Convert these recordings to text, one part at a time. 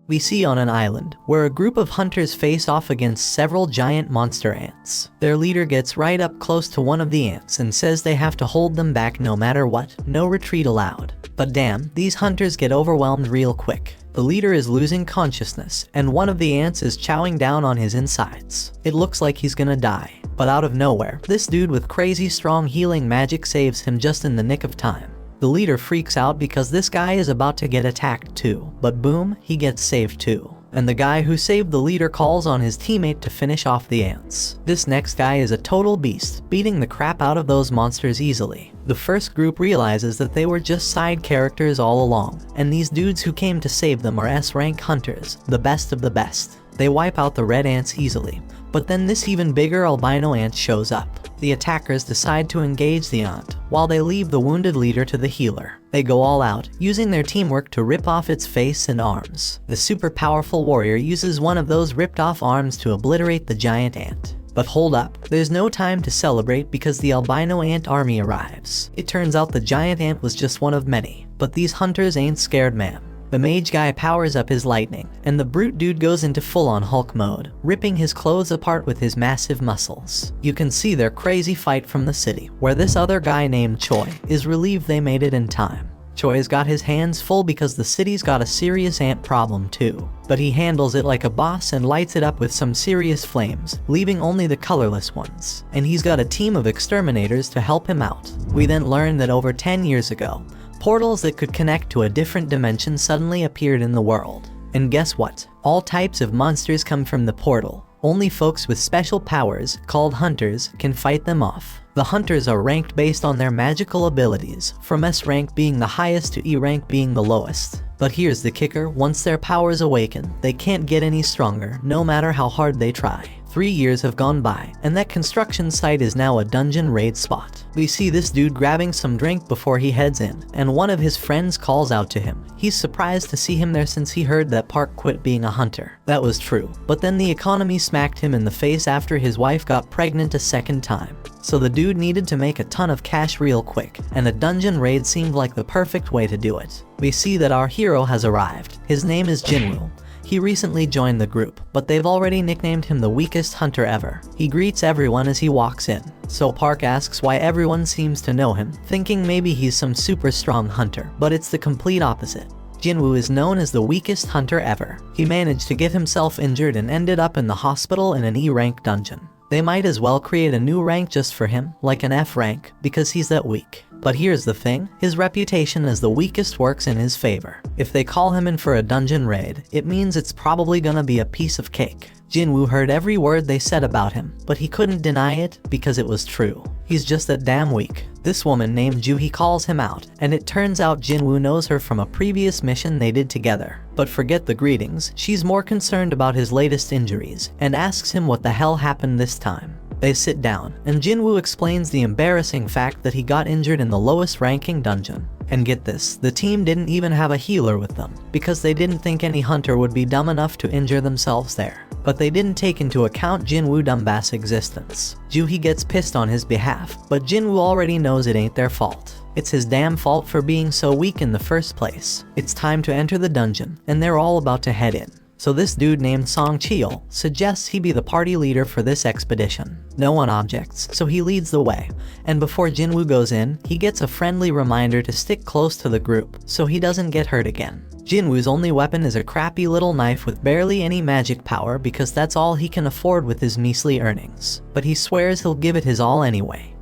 We see on an island, where a group of hunters face off against several giant monster ants. Their leader gets right up close to one of the ants and says they have to hold them back no matter what, no retreat allowed. But damn, these hunters get overwhelmed real quick. The leader is losing consciousness, and one of the ants is chowing down on his insides. It looks like he's gonna die. But out of nowhere, this dude with crazy strong healing magic saves him just in the nick of time. The leader freaks out because this guy is about to get attacked too, but boom, he gets saved too. And the guy who saved the leader calls on his teammate to finish off the ants. This next guy is a total beast, beating the crap out of those monsters easily. The first group realizes that they were just side characters all along, and these dudes who came to save them are S-rank hunters, the best of the best. They wipe out the red ants easily, but then this even bigger albino ant shows up. The attackers decide to engage the ant, while they leave the wounded leader to the healer. They go all out, using their teamwork to rip off its face and arms. The super powerful warrior uses one of those ripped off arms to obliterate the giant ant. But hold up, there's no time to celebrate because the albino ant army arrives. It turns out the giant ant was just one of many, but these hunters ain't scared, man. The mage guy powers up his lightning, and the brute dude goes into full-on Hulk mode, ripping his clothes apart with his massive muscles. You can see their crazy fight from the city, where this other guy named Choi is relieved they made it in time. Choi's got his hands full because the city's got a serious ant problem too. But he handles it like a boss and lights it up with some serious flames, leaving only the colorless ones. And he's got a team of exterminators to help him out. We then learn that over 10 years ago, portals that could connect to a different dimension suddenly appeared in the world. And guess what? All types of monsters come from the portal. Only folks with special powers, called hunters, can fight them off. The hunters are ranked based on their magical abilities, from S rank being the highest to E rank being the lowest. But here's the kicker, once their powers awaken, they can't get any stronger, no matter how hard they try. 3 years have gone by, and that construction site is now a dungeon raid spot. We see this dude grabbing some drink before he heads in, and one of his friends calls out to him. He's surprised to see him there since he heard that Park quit being a hunter. That was true, but then the economy smacked him in the face after his wife got pregnant a second time. So the dude needed to make a ton of cash real quick, and a dungeon raid seemed like the perfect way to do it. We see that our hero has arrived. His name is Jinwoo. He recently joined the group, but they've already nicknamed him the weakest hunter ever. He greets everyone as he walks in, so Park asks why everyone seems to know him, thinking maybe he's some super strong hunter, but it's the complete opposite. Jinwoo is known as the weakest hunter ever. He managed to get himself injured and ended up in the hospital in an E-rank dungeon. They might as well create a new rank just for him, like an F rank, because he's that weak. But here's the thing, his reputation as the weakest works in his favor. If they call him in for a dungeon raid, it means it's probably gonna be a piece of cake. Jinwoo heard every word they said about him, but he couldn't deny it because it was true. He's just that damn weak. This woman named Juhi calls him out, and it turns out Jinwoo knows her from a previous mission they did together. But forget the greetings, she's more concerned about his latest injuries, and asks him what the hell happened this time. They sit down, and Jinwoo explains the embarrassing fact that he got injured in the lowest ranking dungeon. And get this, the team didn't even have a healer with them, because they didn't think any hunter would be dumb enough to injure themselves there. But they didn't take into account Jinwoo Dumbass' existence. Juhi gets pissed on his behalf, but Jinwoo already knows it ain't their fault. It's his damn fault for being so weak in the first place. It's time to enter the dungeon, and they're all about to head in. So this dude named Song Cheol suggests he be the party leader for this expedition. No one objects, so he leads the way, and before Jinwoo goes in, he gets a friendly reminder to stick close to the group, so he doesn't get hurt again. Jinwoo's only weapon is a crappy little knife with barely any magic power because that's all he can afford with his measly earnings. But he swears he'll give it his all anyway.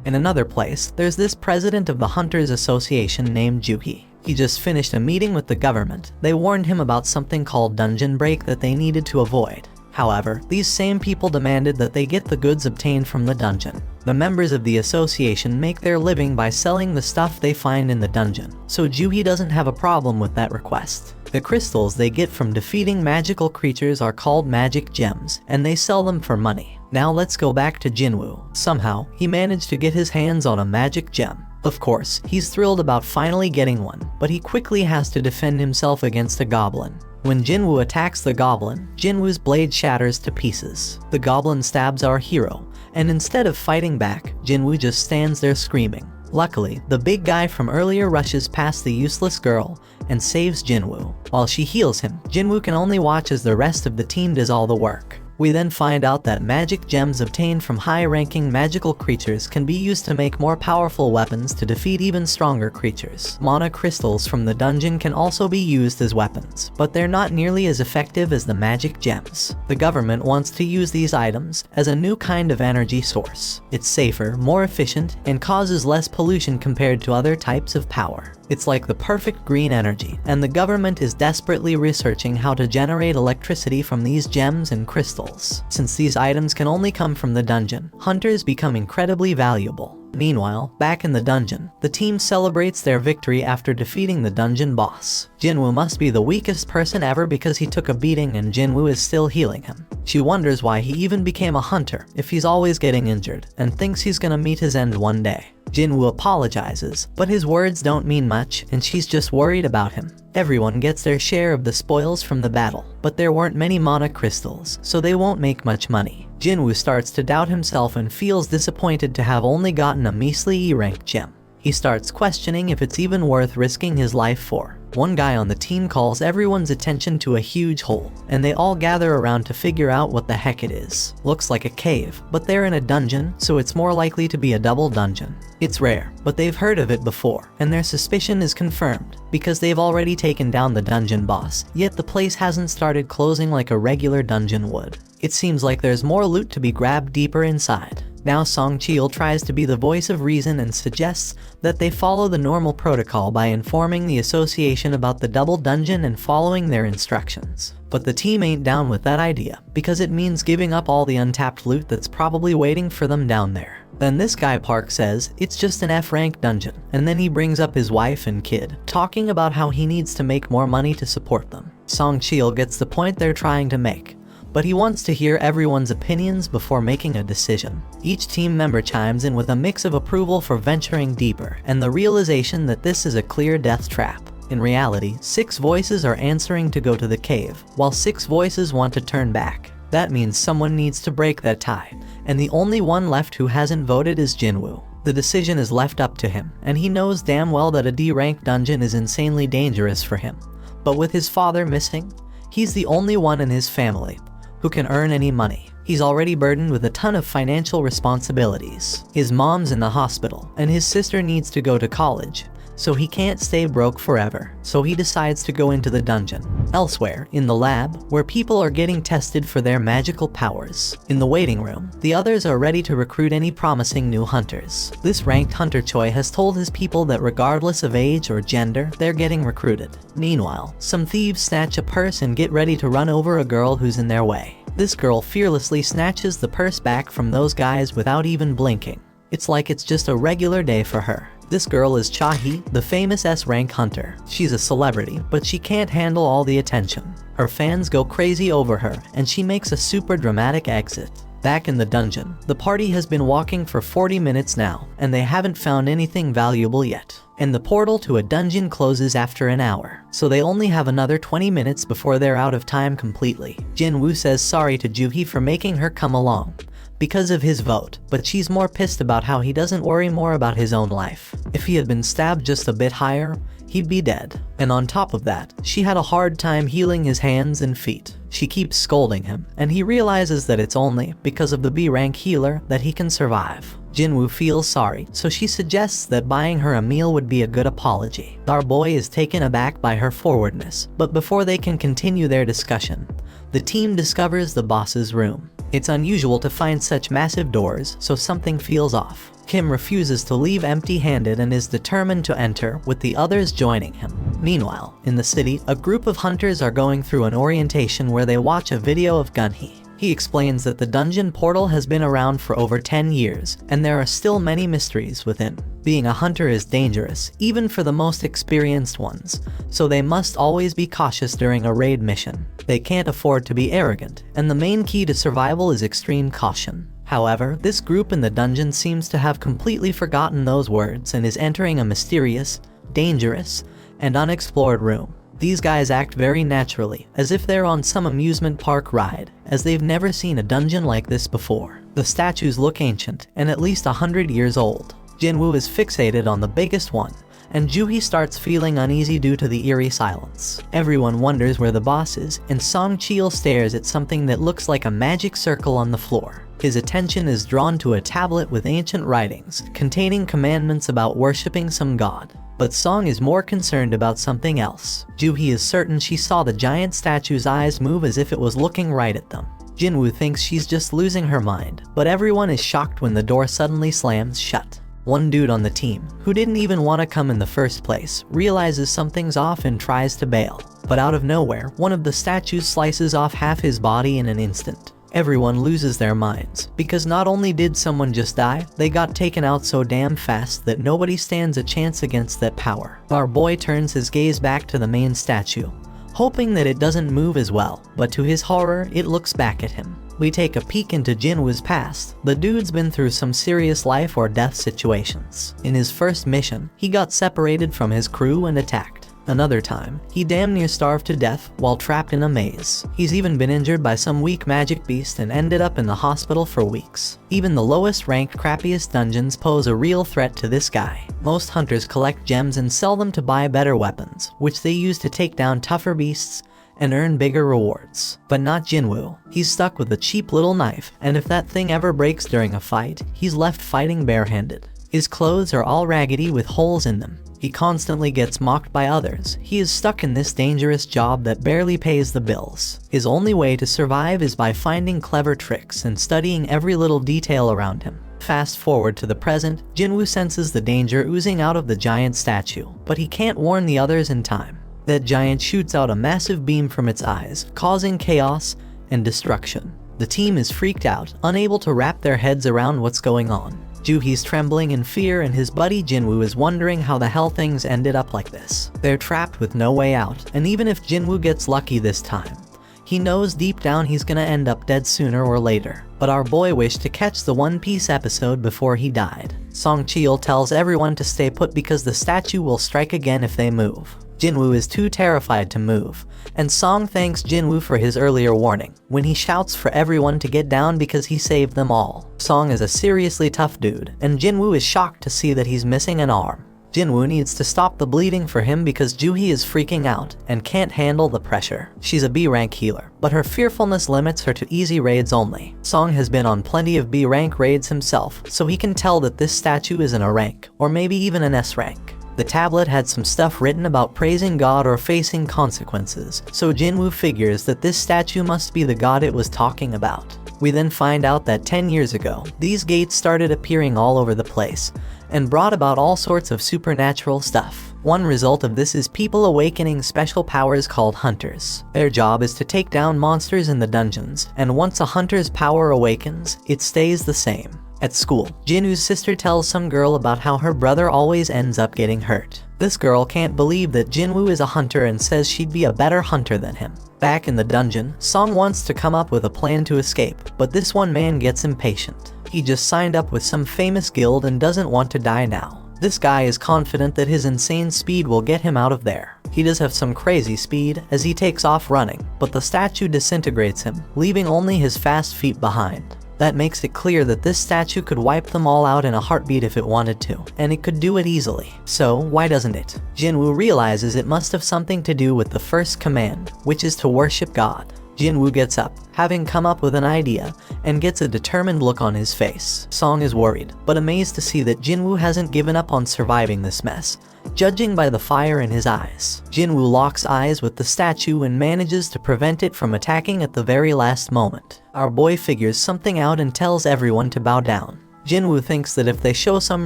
In another place, there's this president of the Hunters Association named Juhi. He just finished a meeting with the government. They warned him about something called dungeon break that they needed to avoid. However, these same people demanded that they get the goods obtained from the dungeon. The members of the association make their living by selling the stuff they find in the dungeon, so Juhi doesn't have a problem with that request. The crystals they get from defeating magical creatures are called magic gems, and they sell them for money. Now let's go back to Jinwoo. Somehow, he managed to get his hands on a magic gem. Of course, he's thrilled about finally getting one, but he quickly has to defend himself against a goblin. When Jinwoo attacks the goblin, Jinwoo's blade shatters to pieces. The goblin stabs our hero, and instead of fighting back, Jinwoo just stands there screaming. Luckily, the big guy from earlier rushes past the useless girl and saves Jinwoo. While she heals him, Jinwoo can only watch as the rest of the team does all the work. We then find out that magic gems obtained from high-ranking magical creatures can be used to make more powerful weapons to defeat even stronger creatures. Mana crystals from the dungeon can also be used as weapons, but they're not nearly as effective as the magic gems. The government wants to use these items as a new kind of energy source. It's safer, more efficient, and causes less pollution compared to other types of power. It's like the perfect green energy, and the government is desperately researching how to generate electricity from these gems and crystals. Since these items can only come from the dungeon, hunters become incredibly valuable. Meanwhile, back in the dungeon, the team celebrates their victory after defeating the dungeon boss. Jinwoo must be the weakest person ever because he took a beating and Jinwoo is still healing him. She wonders why he even became a hunter if he's always getting injured, and thinks he's gonna meet his end one day. Jinwoo apologizes, but his words don't mean much and she's just worried about him. Everyone gets their share of the spoils from the battle, but there weren't many mana crystals, so they won't make much money. Jinwoo starts to doubt himself and feels disappointed to have only gotten a measly E-rank gem. He starts questioning if it's even worth risking his life for. One guy on the team calls everyone's attention to a huge hole, and they all gather around to figure out what the heck it is. Looks like a cave, but they're in a dungeon, so it's more likely to be a double dungeon. It's rare, but they've heard of it before, and their suspicion is confirmed, because they've already taken down the dungeon boss, yet the place hasn't started closing like a regular dungeon would. It seems like there's more loot to be grabbed deeper inside. Now Song Cheol tries to be the voice of reason and suggests that they follow the normal protocol by informing the association about the double dungeon and following their instructions. But the team ain't down with that idea, because it means giving up all the untapped loot that's probably waiting for them down there. Then this guy Park says it's just an F-rank dungeon, and then he brings up his wife and kid, talking about how he needs to make more money to support them. Song Cheol gets the point they're trying to make, but he wants to hear everyone's opinions before making a decision. Each team member chimes in with a mix of approval for venturing deeper and the realization that this is a clear death trap. In reality, 6 voices are answering to go to the cave, while 6 voices want to turn back. That means someone needs to break that tie, and the only one left who hasn't voted is Jinwoo. The decision is left up to him, and he knows damn well that a D-rank dungeon is insanely dangerous for him. But with his father missing, he's the only one in his family who can earn any money. He's already burdened with a ton of financial responsibilities. His mom's in the hospital, and his sister needs to go to college, so he can't stay broke forever. So he decides to go into the dungeon. Elsewhere, in the lab, where people are getting tested for their magical powers. In the waiting room, the others are ready to recruit any promising new hunters. This ranked hunter Choi has told his people that regardless of age or gender, they're getting recruited. Meanwhile, some thieves snatch a purse and get ready to run over a girl who's in their way. This girl fearlessly snatches the purse back from those guys without even blinking. It's like it's just a regular day for her. This girl is Cha-hee, the famous S-rank hunter. She's a celebrity, but she can't handle all the attention. Her fans go crazy over her, and she makes a super dramatic exit. Back in the dungeon, the party has been walking for 40 minutes now, and they haven't found anything valuable yet. And the portal to a dungeon closes after an hour, so they only have another 20 minutes before they're out of time completely. Jinwoo says sorry to Joo-hee for making her come along because of his vote, but she's more pissed about how he doesn't worry more about his own life. If he had been stabbed just a bit higher, he'd be dead. And on top of that, she had a hard time healing his hands and feet. She keeps scolding him, and he realizes that it's only because of the B-rank healer that he can survive. Jinwoo feels sorry, so she suggests that buying her a meal would be a good apology. Our boy is taken aback by her forwardness, but before they can continue their discussion, the team discovers the boss's room. It's unusual to find such massive doors, so something feels off. Kim refuses to leave empty-handed and is determined to enter, with the others joining him. Meanwhile, in the city, a group of hunters are going through an orientation where they watch a video of Gunhee. He explains that the dungeon portal has been around for over 10 years, and there are still many mysteries within. Being a hunter is dangerous, even for the most experienced ones, so they must always be cautious during a raid mission. They can't afford to be arrogant, and the main key to survival is extreme caution. However, this group in the dungeon seems to have completely forgotten those words and is entering a mysterious, dangerous, and unexplored room. These guys act very naturally, as if they're on some amusement park ride, as they've never seen a dungeon like this before. The statues look ancient, and at least 100 years old. Jinwoo is fixated on the biggest one, and Joohee starts feeling uneasy due to the eerie silence. Everyone wonders where the boss is, and Song Chil stares at something that looks like a magic circle on the floor. His attention is drawn to a tablet with ancient writings, containing commandments about worshipping some god. But Song is more concerned about something else. Joohee is certain she saw the giant statue's eyes move as if it was looking right at them. Jinwoo thinks she's just losing her mind, but everyone is shocked when the door suddenly slams shut. One dude on the team, who didn't even want to come in the first place, realizes something's off and tries to bail. But out of nowhere, one of the statues slices off half his body in an instant. Everyone loses their minds, because not only did someone just die, they got taken out so damn fast that nobody stands a chance against that power. Our boy turns his gaze back to the main statue, hoping that it doesn't move as well, but to his horror, it looks back at him. We take a peek into Jinwoo's past. The dude's been through some serious life or death situations. In his first mission, he got separated from his crew and attacked. Another time, he damn near starved to death while trapped in a maze. He's even been injured by some weak magic beast and ended up in the hospital for weeks. Even the lowest ranked, crappiest dungeons pose a real threat to this guy. Most hunters collect gems and sell them to buy better weapons, which they use to take down tougher beasts and earn bigger rewards. But not Jinwoo. He's stuck with a cheap little knife, and if that thing ever breaks during a fight, he's left fighting barehanded. His clothes are all raggedy with holes in them. He constantly gets mocked by others. He is stuck in this dangerous job that barely pays the bills. His only way to survive is by finding clever tricks and studying every little detail around him. Fast forward to the present, Jinwoo senses the danger oozing out of the giant statue, but he can't warn the others in time. That giant shoots out a massive beam from its eyes, causing chaos and destruction. The team is freaked out, unable to wrap their heads around what's going on. Joohee's trembling in fear, and his buddy Jinwoo is wondering how the hell things ended up like this. They're trapped with no way out, and even if Jinwoo gets lucky this time, he knows deep down he's gonna end up dead sooner or later. But our boy wished to catch the One Piece episode before he died. Song Chil tells everyone to stay put because the statue will strike again if they move. Jinwoo is too terrified to move, and Song thanks Jinwoo for his earlier warning, when he shouts for everyone to get down because he saved them all. Song is a seriously tough dude, and Jinwoo is shocked to see that he's missing an arm. Jinwoo needs to stop the bleeding for him because Joohee is freaking out and can't handle the pressure. She's a B rank healer, but her fearfulness limits her to easy raids only. Song has been on plenty of B rank raids himself, so he can tell that this statue isn't a rank, or maybe even an S rank. The tablet had some stuff written about praising God or facing consequences, so Jinwoo figures that this statue must be the god it was talking about. We then find out that 10 years ago, these gates started appearing all over the place, and brought about all sorts of supernatural stuff. One result of this is people awakening special powers called hunters. Their job is to take down monsters in the dungeons, and once a hunter's power awakens, it stays the same. At school, Jinwoo's sister tells some girl about how her brother always ends up getting hurt. This girl can't believe that Jinwoo is a hunter and says she'd be a better hunter than him. Back in the dungeon, Song wants to come up with a plan to escape, but this one man gets impatient. He just signed up with some famous guild and doesn't want to die now. This guy is confident that his insane speed will get him out of there. He does have some crazy speed as he takes off running, but the statue disintegrates him, leaving only his fast feet behind. That makes it clear that this statue could wipe them all out in a heartbeat if it wanted to, and it could do it easily. So why doesn't it? Jinwoo realizes it must have something to do with the first command, which is to worship God. Jinwoo gets up, having come up with an idea, and gets a determined look on his face. Song is worried, but amazed to see that Jinwoo hasn't given up on surviving this mess, judging by the fire in his eyes. Jinwoo locks eyes with the statue and manages to prevent it from attacking at the very last moment. Our boy figures something out and tells everyone to bow down. Jinwoo thinks that if they show some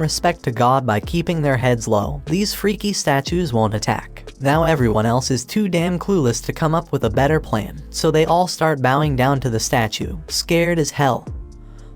respect to God by keeping their heads low, these freaky statues won't attack. Now everyone else is too damn clueless to come up with a better plan, so they all start bowing down to the statue, scared as hell,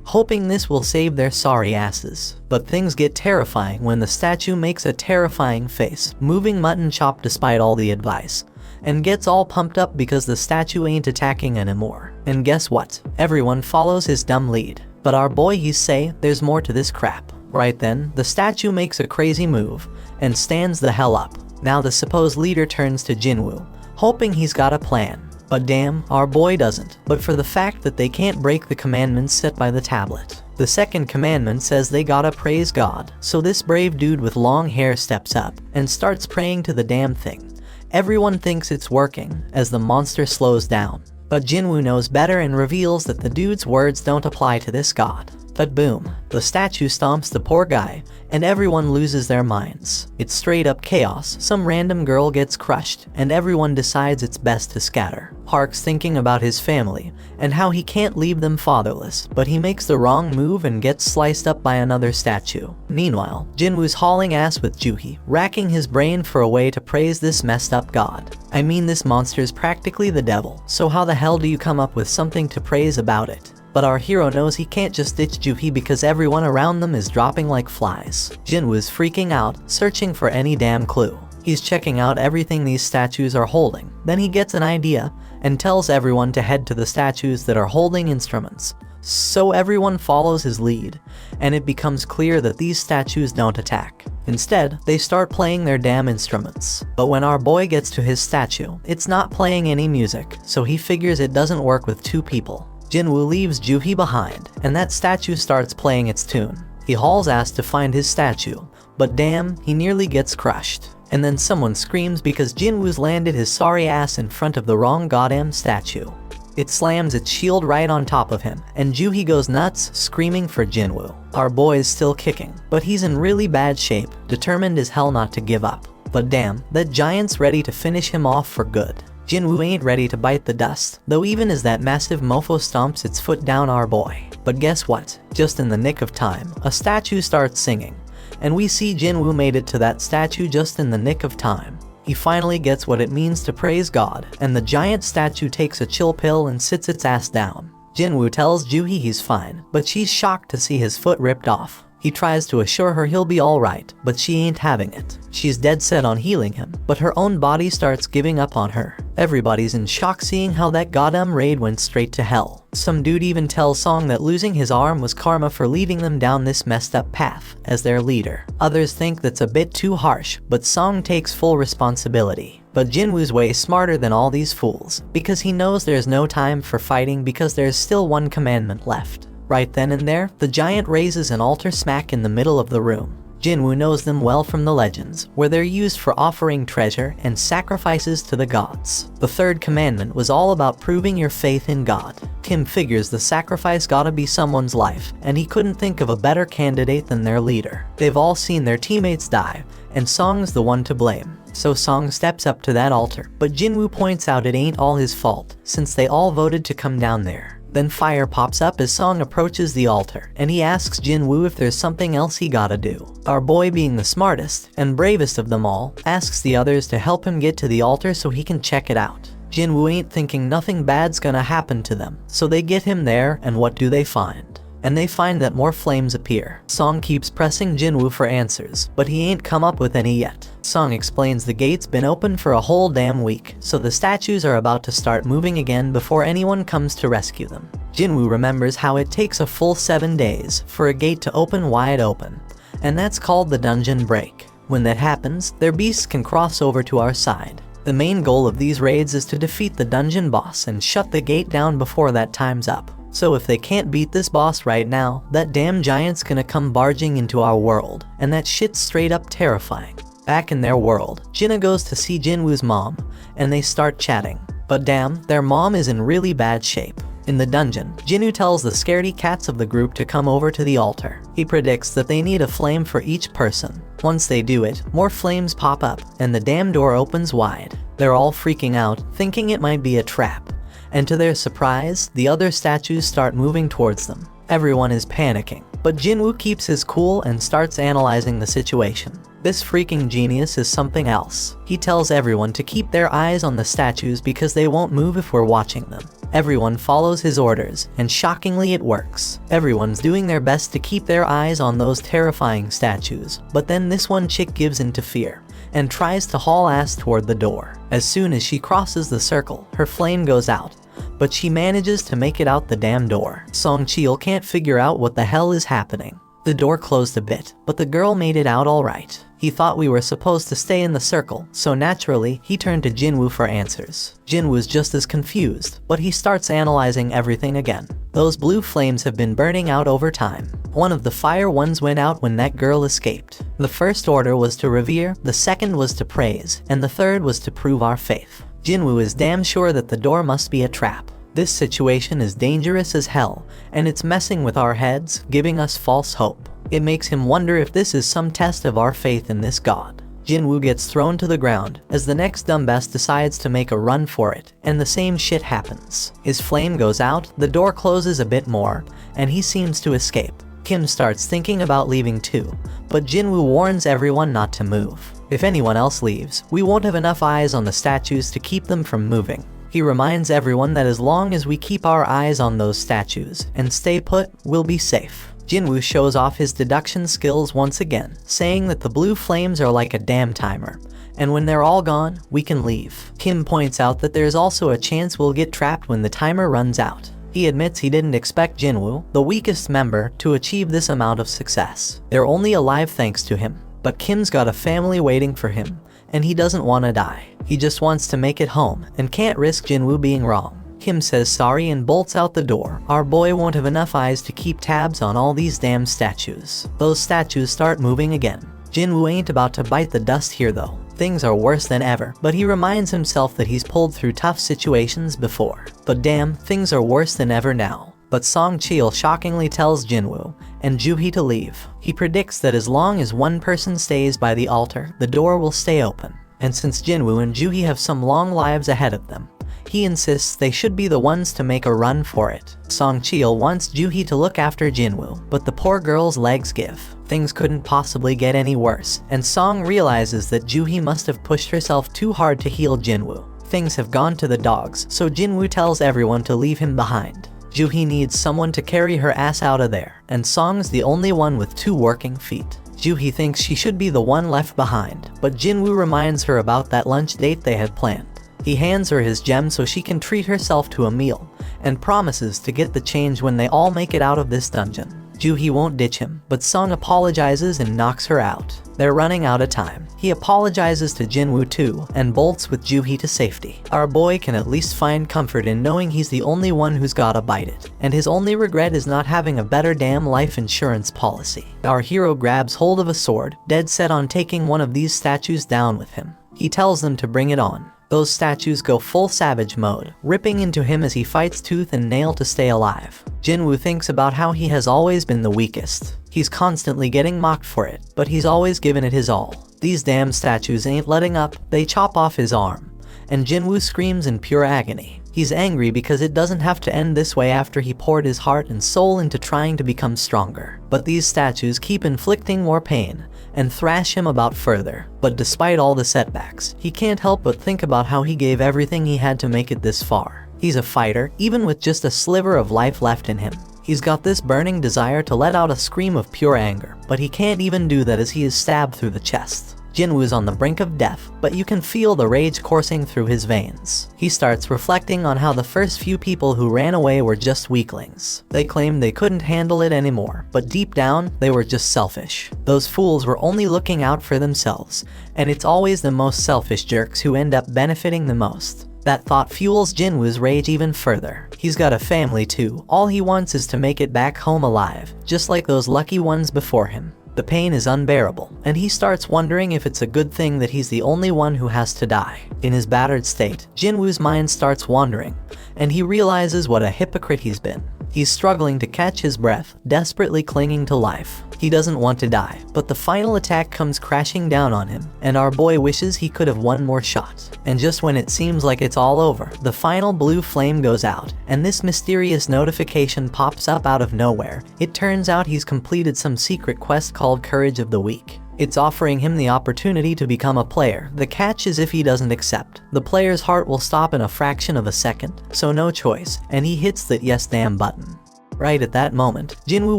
hoping this will save their sorry asses. But things get terrifying when the statue makes a terrifying face, moving mutton chop despite all the advice, and gets all pumped up because the statue ain't attacking anymore. And guess what? Everyone follows his dumb lead. But our boy he's say there's more to this crap. Right then, the statue makes a crazy move and stands the hell up. Now the supposed leader turns to Jinwoo, hoping he's got a plan. But damn, our boy doesn't, but for the fact that they can't break the commandments set by the tablet. The second commandment says they gotta praise God, so this brave dude with long hair steps up and starts praying to the damn thing. Everyone thinks it's working as the monster slows down, but Jinwoo knows better and reveals that the dude's words don't apply to this god. But boom, the statue stomps the poor guy, and everyone loses their minds. It's straight up chaos. Some random girl gets crushed, and everyone decides it's best to scatter. Park's thinking about his family, and how he can't leave them fatherless, but he makes the wrong move and gets sliced up by another statue. Meanwhile, Jinwoo's hauling ass with Juhi, racking his brain for a way to praise this messed up god. I mean, this monster's practically the devil, so how the hell do you come up with something to praise about it? But our hero knows he can't just ditch Juhi because everyone around them is dropping like flies. Jinwoo's freaking out, searching for any damn clue. He's checking out everything these statues are holding. Then he gets an idea and tells everyone to head to the statues that are holding instruments. So everyone follows his lead, and it becomes clear that these statues don't attack. Instead, they start playing their damn instruments. But when our boy gets to his statue, it's not playing any music, so he figures it doesn't work with two people. Jinwoo leaves Juhi behind, and that statue starts playing its tune. He hauls ass to find his statue, but damn, he nearly gets crushed. And then someone screams because Jinwoo's landed his sorry ass in front of the wrong goddamn statue. It slams its shield right on top of him, and Juhi goes nuts, screaming for Jinwoo. Our boy is still kicking, but he's in really bad shape, determined as hell not to give up. But damn, that giant's ready to finish him off for good. Jinwoo ain't ready to bite the dust, though even as that massive mofo stomps its foot down our boy. But guess what? Just in the nick of time, a statue starts singing, and we see Jinwoo made it to that statue just in the nick of time. He finally gets what it means to praise God, and the giant statue takes a chill pill and sits its ass down. Jinwoo tells Juhi he's fine, but she's shocked to see his foot ripped off. He tries to assure her he'll be alright, but she ain't having it. She's dead set on healing him, but her own body starts giving up on her. Everybody's in shock seeing how that goddamn raid went straight to hell. Some dude even tells Song that losing his arm was karma for leading them down this messed up path as their leader. Others think that's a bit too harsh, but Song takes full responsibility. But Jinwoo's way smarter than all these fools, because he knows there's no time for fighting because there's still one commandment left. Right then and there, the giant raises an altar smack in the middle of the room. Jinwoo knows them well from the legends, where they're used for offering treasure and sacrifices to the gods. The third commandment was all about proving your faith in God. Kim figures the sacrifice gotta be someone's life, and he couldn't think of a better candidate than their leader. They've all seen their teammates die, and Song's the one to blame. So Song steps up to that altar, but Jinwoo points out it ain't all his fault, since they all voted to come down there. Then fire pops up as Song approaches the altar, and he asks Jinwoo if there's something else he gotta do. Our boy, being the smartest and bravest of them all, asks the others to help him get to the altar so he can check it out. Jinwoo ain't thinking nothing bad's gonna happen to them, so they get him there, and what do they find? And they find that more flames appear. Song keeps pressing Jinwoo for answers, but he ain't come up with any yet. Song explains the gate's been open for a whole damn week, so the statues are about to start moving again before anyone comes to rescue them. Jinwoo remembers how it takes a full 7 days for a gate to open wide open, and that's called the dungeon break. When that happens, their beasts can cross over to our side. The main goal of these raids is to defeat the dungeon boss and shut the gate down before that time's up. So if they can't beat this boss right now, that damn giant's gonna come barging into our world, and that shit's straight up terrifying. Back in their world, Jinna goes to see Jinwoo's mom, and they start chatting. But damn, their mom is in really bad shape. In the dungeon, Jinwoo tells the scaredy cats of the group to come over to the altar. He predicts that they need a flame for each person. Once they do it, more flames pop up, and the damn door opens wide. They're all freaking out, thinking it might be a trap. And to their surprise, the other statues start moving towards them. Everyone is panicking, but Jinwoo keeps his cool and starts analyzing the situation. This freaking genius is something else. He tells everyone to keep their eyes on the statues because they won't move if we're watching them. Everyone follows his orders, and shockingly it works. Everyone's doing their best to keep their eyes on those terrifying statues, but then this one chick gives in to fear and tries to haul ass toward the door. As soon as she crosses the circle, her flame goes out, but she manages to make it out the damn door. Song Cheol can't figure out what the hell is happening. The door closed a bit, but the girl made it out alright. He thought we were supposed to stay in the circle, so naturally, he turned to Jinwoo for answers. Jinwoo's just as confused, but he starts analyzing everything again. Those blue flames have been burning out over time. One of the fire ones went out when that girl escaped. The first order was to revere, the second was to praise, and the third was to prove our faith. Jinwoo is damn sure that the door must be a trap. This situation is dangerous as hell, and it's messing with our heads, giving us false hope. It makes him wonder if this is some test of our faith in this god. Jinwoo gets thrown to the ground as the next dumbass decides to make a run for it, and the same shit happens. His flame goes out, the door closes a bit more, and he seems to escape. Kim starts thinking about leaving too, but Jinwoo warns everyone not to move. If anyone else leaves, we won't have enough eyes on the statues to keep them from moving. He reminds everyone that as long as we keep our eyes on those statues and stay put, we'll be safe. Jinwoo shows off his deduction skills once again, saying that the blue flames are like a damn timer, and when they're all gone, we can leave. Kim points out that there's also a chance we'll get trapped when the timer runs out. He admits he didn't expect Jinwoo, the weakest member, to achieve this amount of success. They're only alive thanks to him, but Kim's got a family waiting for him, and he doesn't want to die. He just wants to make it home, and can't risk Jinwoo being wrong. Kim says sorry and bolts out the door. Our boy won't have enough eyes to keep tabs on all these damn statues. Those statues start moving again. Jinwoo ain't about to bite the dust here though. Things are worse than ever, but he reminds himself that he's pulled through tough situations before. But damn, things are worse than ever now. But Song Cheol shockingly tells Jinwoo and Juhee to leave. He predicts that as long as one person stays by the altar, the door will stay open. And since Jinwoo and Juhee have some long lives ahead of them, he insists they should be the ones to make a run for it. Song Cheol wants Juhee to look after Jinwoo, but the poor girl's legs give. Things couldn't possibly get any worse, and Song realizes that Juhee must have pushed herself too hard to heal Jinwoo. Things have gone to the dogs, so Jinwoo tells everyone to leave him behind. Juhee needs someone to carry her ass out of there, and Song's the only one with 2 working feet. Juhee thinks she should be the one left behind, but Jinwoo reminds her about that lunch date they had planned. He hands her his gem so she can treat herself to a meal, and promises to get the change when they all make it out of this dungeon. Juhee won't ditch him, but Sung apologizes and knocks her out. They're running out of time. He apologizes to Jinwoo too, and bolts with Juhee to safety. Our boy can at least find comfort in knowing he's the only one who's gotta bite it, and his only regret is not having a better damn life insurance policy. Our hero grabs hold of a sword, dead set on taking one of these statues down with him. He tells them to bring it on. Those statues go full savage mode, ripping into him as he fights tooth and nail to stay alive. Jinwoo thinks about how he has always been the weakest. He's constantly getting mocked for it, but he's always given it his all. These damn statues ain't letting up, they chop off his arm, and Jinwoo screams in pure agony. He's angry because it doesn't have to end this way after he poured his heart and soul into trying to become stronger. But these statues keep inflicting more pain, and thrash him about further. But despite all the setbacks, he can't help but think about how he gave everything he had to make it this far. He's a fighter, even with just a sliver of life left in him. He's got this burning desire to let out a scream of pure anger, but he can't even do that as he is stabbed through the chest. Jinwoo's on the brink of death, but you can feel the rage coursing through his veins. He starts reflecting on how the first few people who ran away were just weaklings. They claimed they couldn't handle it anymore, but deep down, they were just selfish. Those fools were only looking out for themselves, and it's always the most selfish jerks who end up benefiting the most. That thought fuels Jinwoo's rage even further. He's got a family too. All he wants is to make it back home alive, just like those lucky ones before him. The pain is unbearable, and he starts wondering if it's a good thing that he's the only one who has to die. In his battered state, Jinwoo's mind starts wandering, and he realizes what a hypocrite he's been. He's struggling to catch his breath, desperately clinging to life. He doesn't want to die, but the final attack comes crashing down on him, and our boy wishes he could have one more shot. And just when it seems like it's all over, the final blue flame goes out, and this mysterious notification pops up out of nowhere. It turns out he's completed some secret quest called Courage of the Weak. It's offering him the opportunity to become a player. The catch is if he doesn't accept, the player's heart will stop in a fraction of a second, so no choice, and he hits that yes damn button. Right at that moment, Jinwoo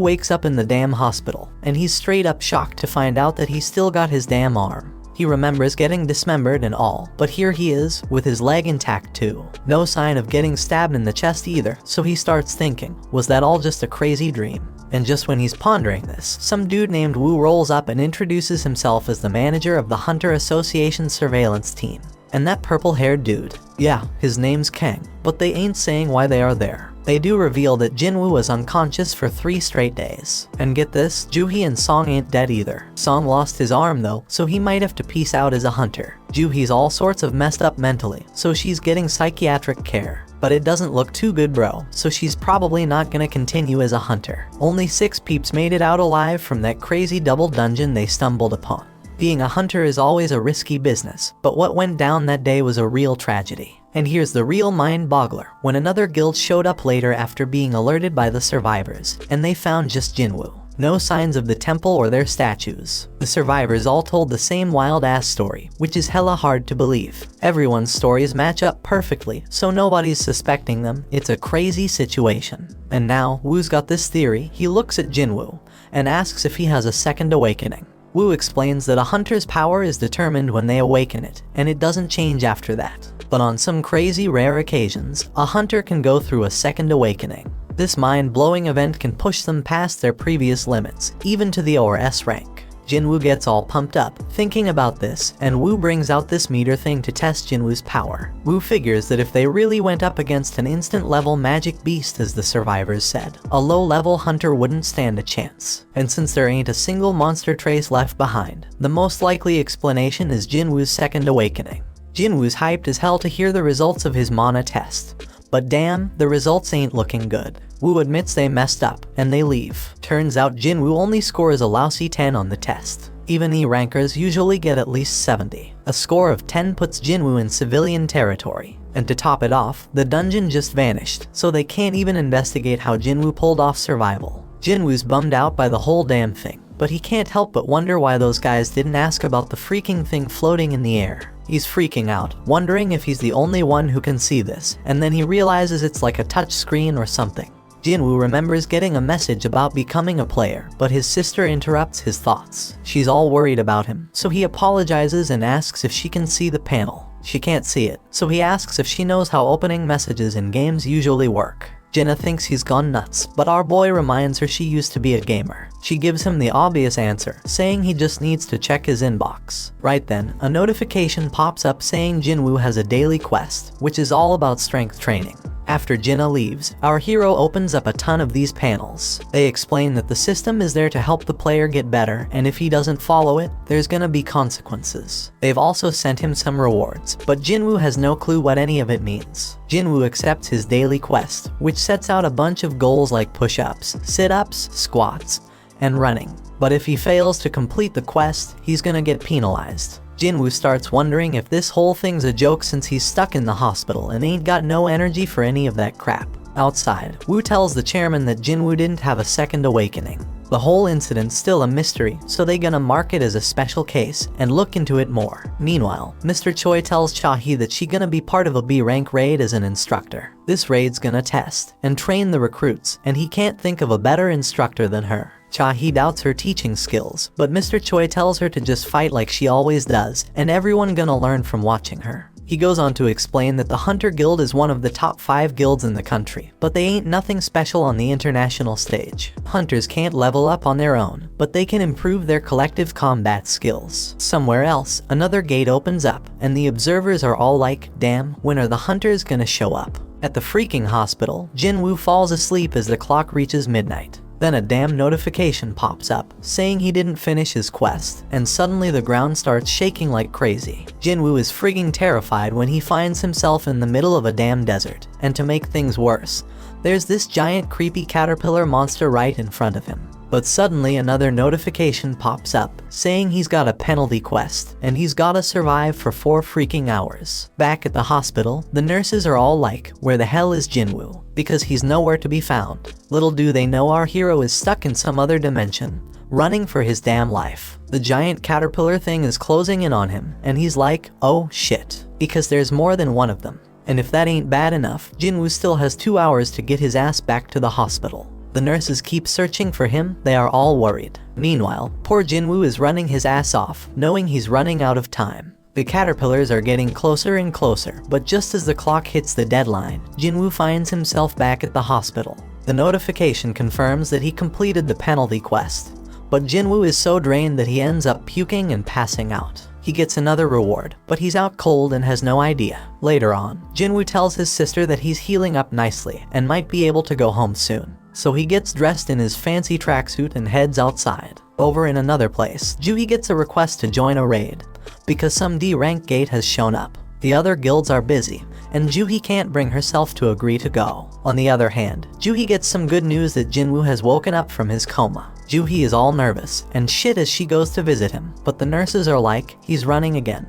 wakes up in the damn hospital, and he's straight up shocked to find out that he's still got his damn arm. He remembers getting dismembered and all, but here he is, with his leg intact too. No sign of getting stabbed in the chest either, so he starts thinking, was that all just a crazy dream? And just when he's pondering this, some dude named Woo rolls up and introduces himself as the manager of the Hunter Association surveillance team. And that purple-haired dude, yeah, his name's Kang, but they ain't saying why they are there. They do reveal that Jinwoo was unconscious for 3 straight days. And get this, Joohee and Song ain't dead either. Song lost his arm though, so he might have to peace out as a hunter. Joohee's all sorts of messed up mentally, so she's getting psychiatric care. But it doesn't look too good, bro, so she's probably not gonna continue as a hunter. Only 6 peeps made it out alive from that crazy double dungeon they stumbled upon. Being a hunter is always a risky business, but what went down that day was a real tragedy. And here's the real mind-boggler, when another guild showed up later after being alerted by the survivors, and they found just Jinwoo. No signs of the temple or their statues. The survivors all told the same wild-ass story, which is hella hard to believe. Everyone's stories match up perfectly, so nobody's suspecting them. It's a crazy situation. And now, Woo's got this theory. He looks at Jinwoo and asks if he has a second awakening. Woo explains that a hunter's power is determined when they awaken it, and it doesn't change after that. But on some crazy rare occasions, a hunter can go through a second awakening. This mind-blowing event can push them past their previous limits, even to the ORS rank. Jinwoo gets all pumped up, thinking about this, and Woo brings out this meter thing to test Jinwoo's power. Woo figures that if they really went up against an instant-level magic beast as the survivors said, a low-level hunter wouldn't stand a chance. And since there ain't a single monster trace left behind, the most likely explanation is Jinwoo's second awakening. Jinwoo's hyped as hell to hear the results of his mana test. But damn, the results ain't looking good. Woo admits they messed up, and they leave. Turns out Jinwoo only scores a lousy 10 on the test. Even E-rankers usually get at least 70. A score of 10 puts Jinwoo in civilian territory. And to top it off, the dungeon just vanished, so they can't even investigate how Jinwoo pulled off survival. Jinwoo's bummed out by the whole damn thing, but he can't help but wonder why those guys didn't ask about the freaking thing floating in the air. He's freaking out, wondering if he's the only one who can see this, and then he realizes it's like a touch screen or something. Jinwoo remembers getting a message about becoming a player, but his sister interrupts his thoughts. She's all worried about him, so he apologizes and asks if she can see the panel. She can't see it, so he asks if she knows how opening messages in games usually work. Jinna thinks he's gone nuts, but our boy reminds her she used to be a gamer. She gives him the obvious answer, saying he just needs to check his inbox. Right then, a notification pops up saying Jinwoo has a daily quest, which is all about strength training. After Jinna leaves, our hero opens up a ton of these panels. They explain that the system is there to help the player get better, and if he doesn't follow it, there's gonna be consequences. They've also sent him some rewards, but Jinwoo has no clue what any of it means. Jinwoo accepts his daily quest, which sets out a bunch of goals like push-ups, sit-ups, squats, and running. But if he fails to complete the quest, he's gonna get penalized. Jinwoo starts wondering if this whole thing's a joke since he's stuck in the hospital and ain't got no energy for any of that crap. Outside, Woo tells the chairman that Jinwoo didn't have a second awakening. The whole incident's still a mystery, so they gonna mark it as a special case and look into it more. Meanwhile, Mr. Choi tells Cha-hee that she gonna be part of a B-rank raid as an instructor. This raid's gonna test and train the recruits, and he can't think of a better instructor than her. Cha-hee doubts her teaching skills, but Mr. Choi tells her to just fight like she always does, and everyone gonna learn from watching her. He goes on to explain that the Hunter Guild is one of the top 5 guilds in the country, but they ain't nothing special on the international stage. Hunters can't level up on their own, but they can improve their collective combat skills. Somewhere else, another gate opens up, and the observers are all like, damn, when are the hunters gonna show up? At the freaking hospital, Jinwoo falls asleep as the clock reaches midnight. Then a damn notification pops up, saying he didn't finish his quest, and suddenly the ground starts shaking like crazy. Jinwoo is frigging terrified when he finds himself in the middle of a damn desert, and to make things worse, there's this giant creepy caterpillar monster right in front of him. But suddenly another notification pops up, saying he's got a penalty quest, and he's gotta survive for 4 freaking hours. Back at the hospital, the nurses are all like, where the hell is Jinwoo? Because he's nowhere to be found. Little do they know our hero is stuck in some other dimension, running for his damn life. The giant caterpillar thing is closing in on him, and he's like, oh shit, because there's more than one of them. And if that ain't bad enough, Jinwoo still has 2 hours to get his ass back to the hospital. The nurses keep searching for him, they are all worried. Meanwhile, poor Jinwoo is running his ass off, knowing he's running out of time. The caterpillars are getting closer and closer, but just as the clock hits the deadline, Jinwoo finds himself back at the hospital. The notification confirms that he completed the penalty quest, but Jinwoo is so drained that he ends up puking and passing out. He gets another reward, but he's out cold and has no idea. Later on, Jinwoo tells his sister that he's healing up nicely and might be able to go home soon. So he gets dressed in his fancy tracksuit and heads outside. Over in another place, Juhi gets a request to join a raid, because some D-rank gate has shown up. The other guilds are busy, and Juhi can't bring herself to agree to go. On the other hand, Juhi gets some good news that Jinwoo has woken up from his coma. Juhi is all nervous and shit as she goes to visit him, but the nurses are like, he's running again,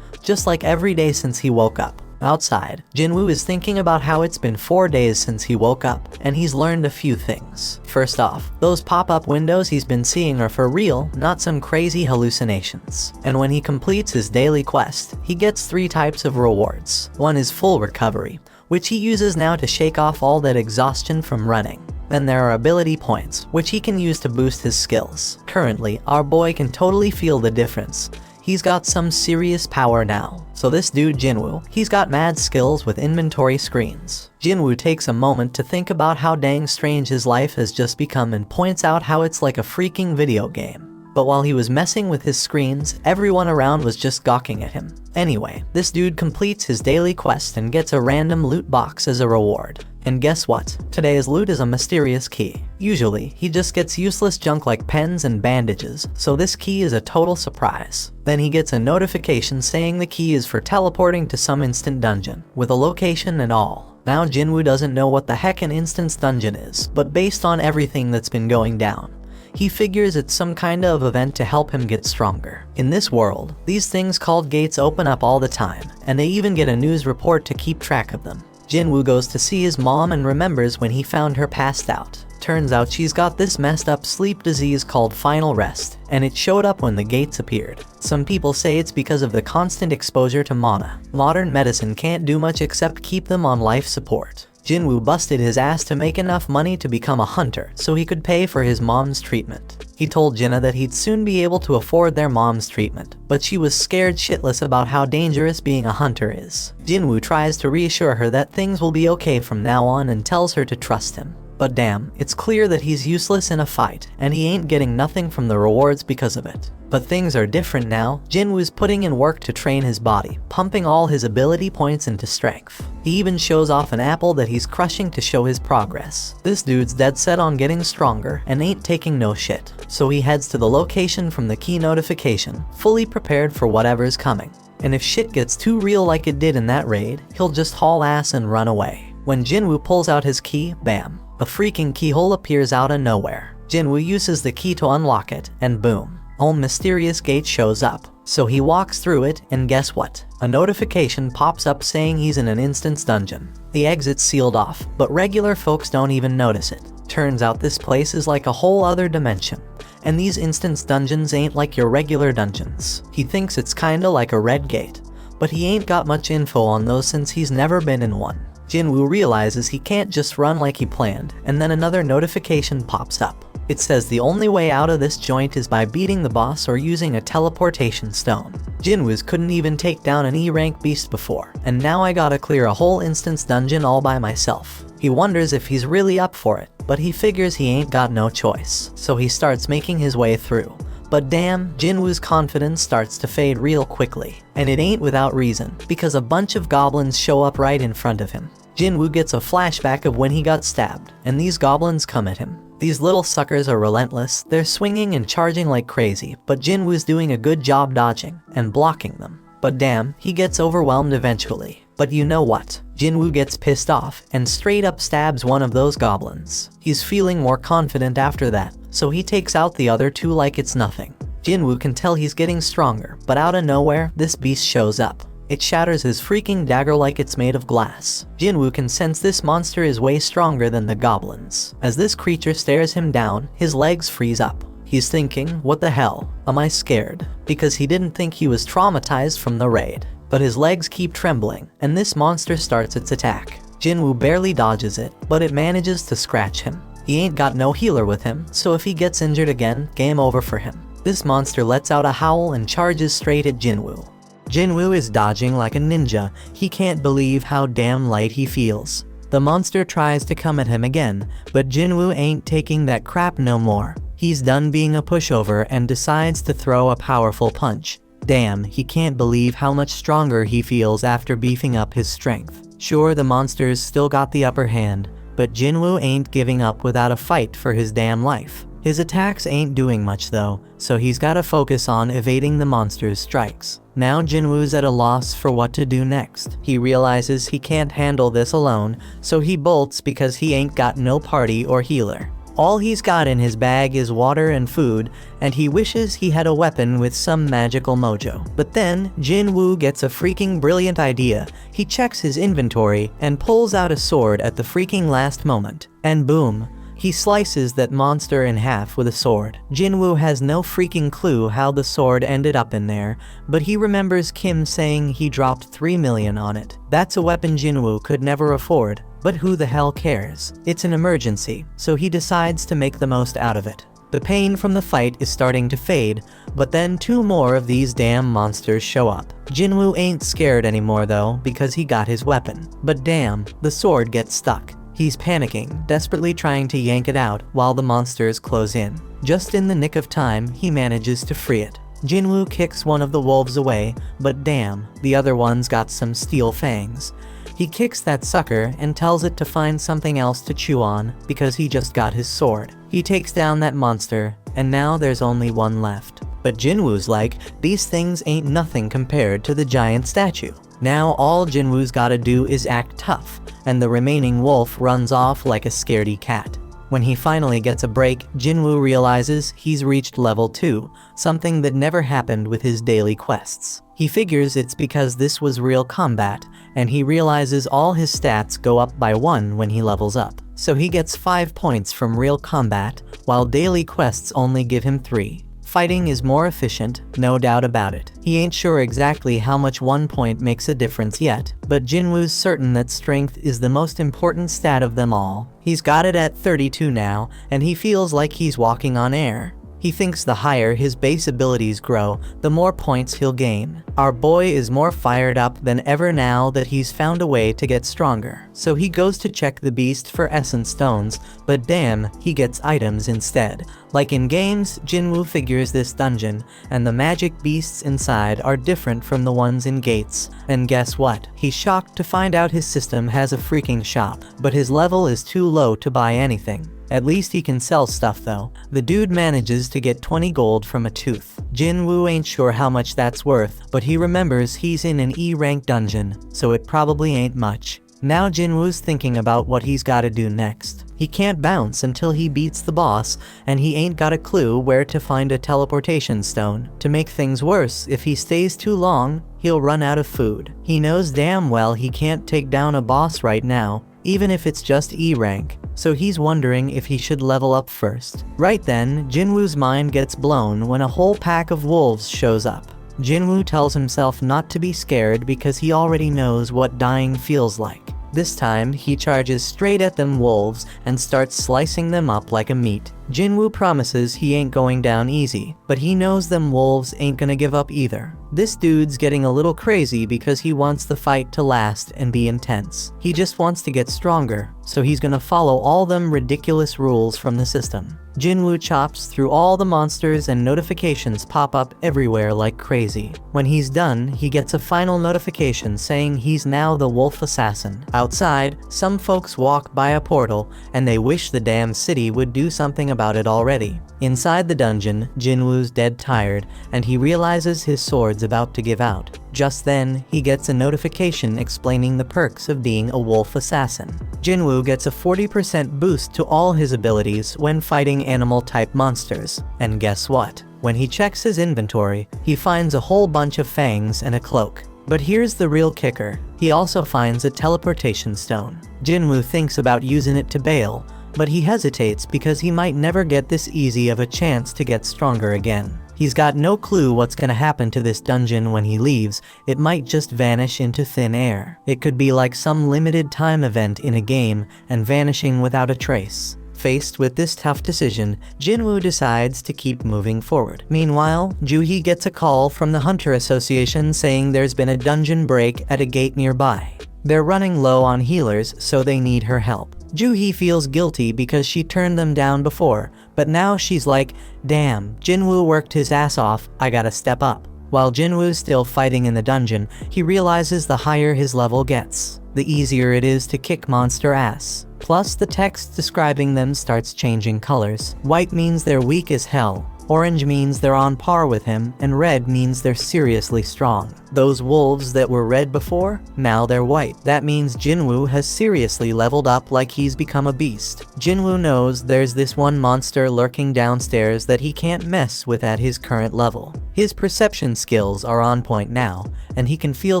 just like every day since he woke up. Outside, Jinwoo is thinking about how it's been 4 days since he woke up, and he's learned a few things. First off, those pop-up windows he's been seeing are for real, not some crazy hallucinations. And when he completes his daily quest, he gets 3 types of rewards. One is full recovery, which he uses now to shake off all that exhaustion from running. Then there are ability points, which he can use to boost his skills. Currently, our boy can totally feel the difference. He's got some serious power now. So this dude Jinwoo, he's got mad skills with inventory screens. Jinwoo takes a moment to think about how dang strange his life has just become and points out how it's like a freaking video game. But while he was messing with his screens, everyone around was just gawking at him. Anyway, this dude completes his daily quest and gets a random loot box as a reward. And guess what? Today's loot is a mysterious key. Usually, he just gets useless junk like pens and bandages, so this key is a total surprise. Then he gets a notification saying the key is for teleporting to some instant dungeon, with a location and all. Now Jinwoo doesn't know what the heck an instance dungeon is, but based on everything that's been going down, he figures it's some kind of event to help him get stronger. In this world, these things called gates open up all the time, and they even get a news report to keep track of them. Jinwoo goes to see his mom and remembers when he found her passed out. Turns out she's got this messed up sleep disease called final rest, and it showed up when the gates appeared. Some people say it's because of the constant exposure to mana. Modern medicine can't do much except keep them on life support. Jinwoo busted his ass to make enough money to become a hunter so he could pay for his mom's treatment. He told Jinna that he'd soon be able to afford their mom's treatment, but she was scared shitless about how dangerous being a hunter is. Jinwoo tries to reassure her that things will be okay from now on and tells her to trust him. But damn, it's clear that he's useless in a fight, and he ain't getting nothing from the rewards because of it. But things are different now. Jinwoo's putting in work to train his body, pumping all his ability points into strength. He even shows off an apple that he's crushing to show his progress. This dude's dead set on getting stronger and ain't taking no shit. So he heads to the location from the key notification, fully prepared for whatever's coming. And if shit gets too real like it did in that raid, he'll just haul ass and run away. When Jinwoo pulls out his key, bam, a freaking keyhole appears out of nowhere. Jinwoo uses the key to unlock it, and boom, a mysterious gate shows up. So he walks through it, and guess what? A notification pops up saying he's in an instance dungeon. The exit's sealed off, but regular folks don't even notice it. Turns out this place is like a whole other dimension, and these instance dungeons ain't like your regular dungeons. He thinks it's kinda like a red gate, but he ain't got much info on those since he's never been in one. Jinwoo realizes he can't just run like he planned, and then another notification pops up. It says the only way out of this joint is by beating the boss or using a teleportation stone. Jinwoo's couldn't even take down an E-rank beast before, and now I gotta clear a whole instance dungeon all by myself. He wonders if he's really up for it, but he figures he ain't got no choice, so he starts making his way through. But damn, Jinwoo's confidence starts to fade real quickly. And it ain't without reason, because a bunch of goblins show up right in front of him. Jinwoo gets a flashback of when he got stabbed, and these goblins come at him. These little suckers are relentless, they're swinging and charging like crazy, but Jinwoo's doing a good job dodging and blocking them. But damn, he gets overwhelmed eventually. But you know what? Jinwoo gets pissed off and straight up stabs one of those goblins. He's feeling more confident after that, so he takes out the other two like it's nothing. Jinwoo can tell he's getting stronger, but out of nowhere, this beast shows up. It shatters his freaking dagger like it's made of glass. Jinwoo can sense this monster is way stronger than the goblins. As this creature stares him down, his legs freeze up. He's thinking, what the hell? Am I scared? Because he didn't think he was traumatized from the raid. But his legs keep trembling, and this monster starts its attack. Jinwoo barely dodges it, but it manages to scratch him. He ain't got no healer with him, so if he gets injured again, game over for him. This monster lets out a howl and charges straight at Jinwoo. Jinwoo is dodging like a ninja. He can't believe how damn light he feels. The monster tries to come at him again, but Jinwoo ain't taking that crap no more. He's done being a pushover and decides to throw a powerful punch. Damn, he can't believe how much stronger he feels after beefing up his strength. Sure, the monsters still got the upper hand, but Jinwoo ain't giving up without a fight for his damn life. His attacks ain't doing much though, so he's gotta focus on evading the monster's strikes. Now Jinwoo's at a loss for what to do next. He realizes he can't handle this alone, so he bolts because he ain't got no party or healer. All he's got in his bag is water and food, and he wishes he had a weapon with some magical mojo. But then, Jinwoo gets a freaking brilliant idea. He checks his inventory and pulls out a sword at the freaking last moment. And boom, he slices that monster in half with a sword. Jinwoo has no freaking clue how the sword ended up in there, but he remembers Kim saying he dropped 3 million on it. That's a weapon Jinwoo could never afford. But who the hell cares? It's an emergency, so he decides to make the most out of it. The pain from the fight is starting to fade, but then 2 more of these damn monsters show up. Jinwoo ain't scared anymore though, because he got his weapon. But damn, the sword gets stuck. He's panicking, desperately trying to yank it out while the monsters close in. Just in the nick of time, he manages to free it. Jinwoo kicks one of the wolves away, but damn, the other one's got some steel fangs. He kicks that sucker and tells it to find something else to chew on because he just got his sword. He takes down that monster, and now there's only one left. But Jinwoo's like, these things ain't nothing compared to the giant statue. Now all Jinwoo's gotta do is act tough, and the remaining wolf runs off like a scaredy cat. When he finally gets a break, Jinwoo realizes he's reached level 2, something that never happened with his daily quests. He figures it's because this was real combat, and he realizes all his stats go up by 1 when he levels up. So he gets 5 points from real combat, while daily quests only give him 3. Fighting is more efficient, no doubt about it. He ain't sure exactly how much 1 point makes a difference yet, but Jinwoo's certain that strength is the most important stat of them all. He's got it at 32 now, and he feels like he's walking on air. He thinks the higher his base abilities grow, the more points he'll gain. Our boy is more fired up than ever now that he's found a way to get stronger. So he goes to check the beast for essence stones, but damn, he gets items instead. Like in games, Jinwoo figures this dungeon, and the magic beasts inside are different from the ones in gates. And guess what? He's shocked to find out his system has a freaking shop, but his level is too low to buy anything. At least he can sell stuff though. The dude manages to get 20 gold from a tooth. Jinwoo ain't sure how much that's worth, but he remembers he's in an E-rank dungeon, so it probably ain't much. Now Jinwoo's thinking about what he's gotta do next. He can't bounce until he beats the boss, and he ain't got a clue where to find a teleportation stone. To make things worse, if he stays too long, he'll run out of food. He knows damn well he can't take down a boss right now, even if it's just E-rank, so he's wondering if he should level up first. Right then, Jinwoo's mind gets blown when a whole pack of wolves shows up. Jinwoo tells himself not to be scared because he already knows what dying feels like. This time, he charges straight at them wolves and starts slicing them up like a meat. Jinwoo promises he ain't going down easy, but he knows them wolves ain't gonna give up either. This dude's getting a little crazy because he wants the fight to last and be intense. He just wants to get stronger, so he's gonna follow all them ridiculous rules from the system. Jinwoo chops through all the monsters and notifications pop up everywhere like crazy. When he's done, he gets a final notification saying he's now the wolf assassin. Outside, some folks walk by a portal, and they wish the damn city would do something about it already. Inside the dungeon, Jinwoo's dead tired, and he realizes his sword's about to give out. Just then, he gets a notification explaining the perks of being a wolf assassin. Jinwoo gets a 40% boost to all his abilities when fighting animal-type monsters. And guess what? When he checks his inventory, he finds a whole bunch of fangs and a cloak. But here's the real kicker. He also finds a teleportation stone. Jinwoo thinks about using it to bail, but he hesitates because he might never get this easy of a chance to get stronger again. He's got no clue what's gonna happen to this dungeon when he leaves. It might just vanish into thin air. It could be like some limited time event in a game and vanishing without a trace. Faced with this tough decision, Jinwoo decides to keep moving forward. Meanwhile, Juhee gets a call from the Hunter Association saying there's been a dungeon break at a gate nearby. They're running low on healers, so they need her help. Juhee feels guilty because she turned them down before, but now she's like, damn, Jinwoo worked his ass off, I gotta step up. While Jinwoo's still fighting in the dungeon, he realizes the higher his level gets, the easier it is to kick monster ass. Plus, the text describing them starts changing colors. White means they're weak as hell, orange means they're on par with him, and red means they're seriously strong. Those wolves that were red before, now they're white. That means Jinwoo has seriously leveled up like he's become a beast. Jinwoo knows there's this one monster lurking downstairs that he can't mess with at his current level. His perception skills are on point now, and he can feel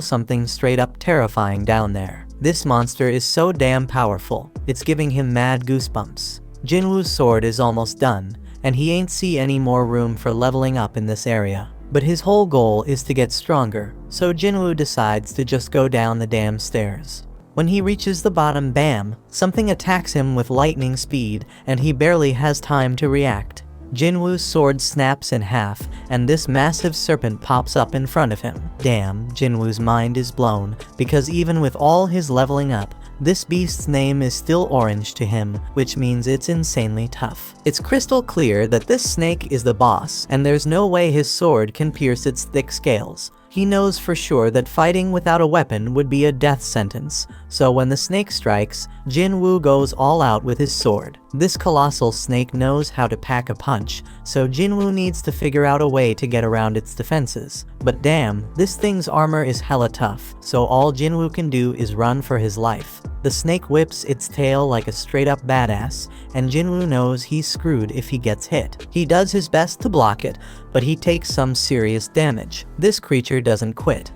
something straight up terrifying down there. This monster is so damn powerful, it's giving him mad goosebumps. Jinwoo's sword is almost done, and he ain't see any more room for leveling up in this area. But his whole goal is to get stronger, so Jinwoo decides to just go down the damn stairs. When he reaches the bottom, bam, something attacks him with lightning speed, and he barely has time to react. Jinwoo's sword snaps in half, and this massive serpent pops up in front of him. Damn, Jinwoo's mind is blown, because even with all his leveling up, this beast's name is still orange to him, which means it's insanely tough. It's crystal clear that this snake is the boss, and there's no way his sword can pierce its thick scales. He knows for sure that fighting without a weapon would be a death sentence, so when the snake strikes, Jinwoo goes all out with his sword. This colossal snake knows how to pack a punch, so Jinwoo needs to figure out a way to get around its defenses. But damn, this thing's armor is hella tough, so all Jinwoo can do is run for his life. The snake whips its tail like a straight-up badass, and Jinwoo knows he's screwed if he gets hit. He does his best to block it, but he takes some serious damage. This creature doesn't quit.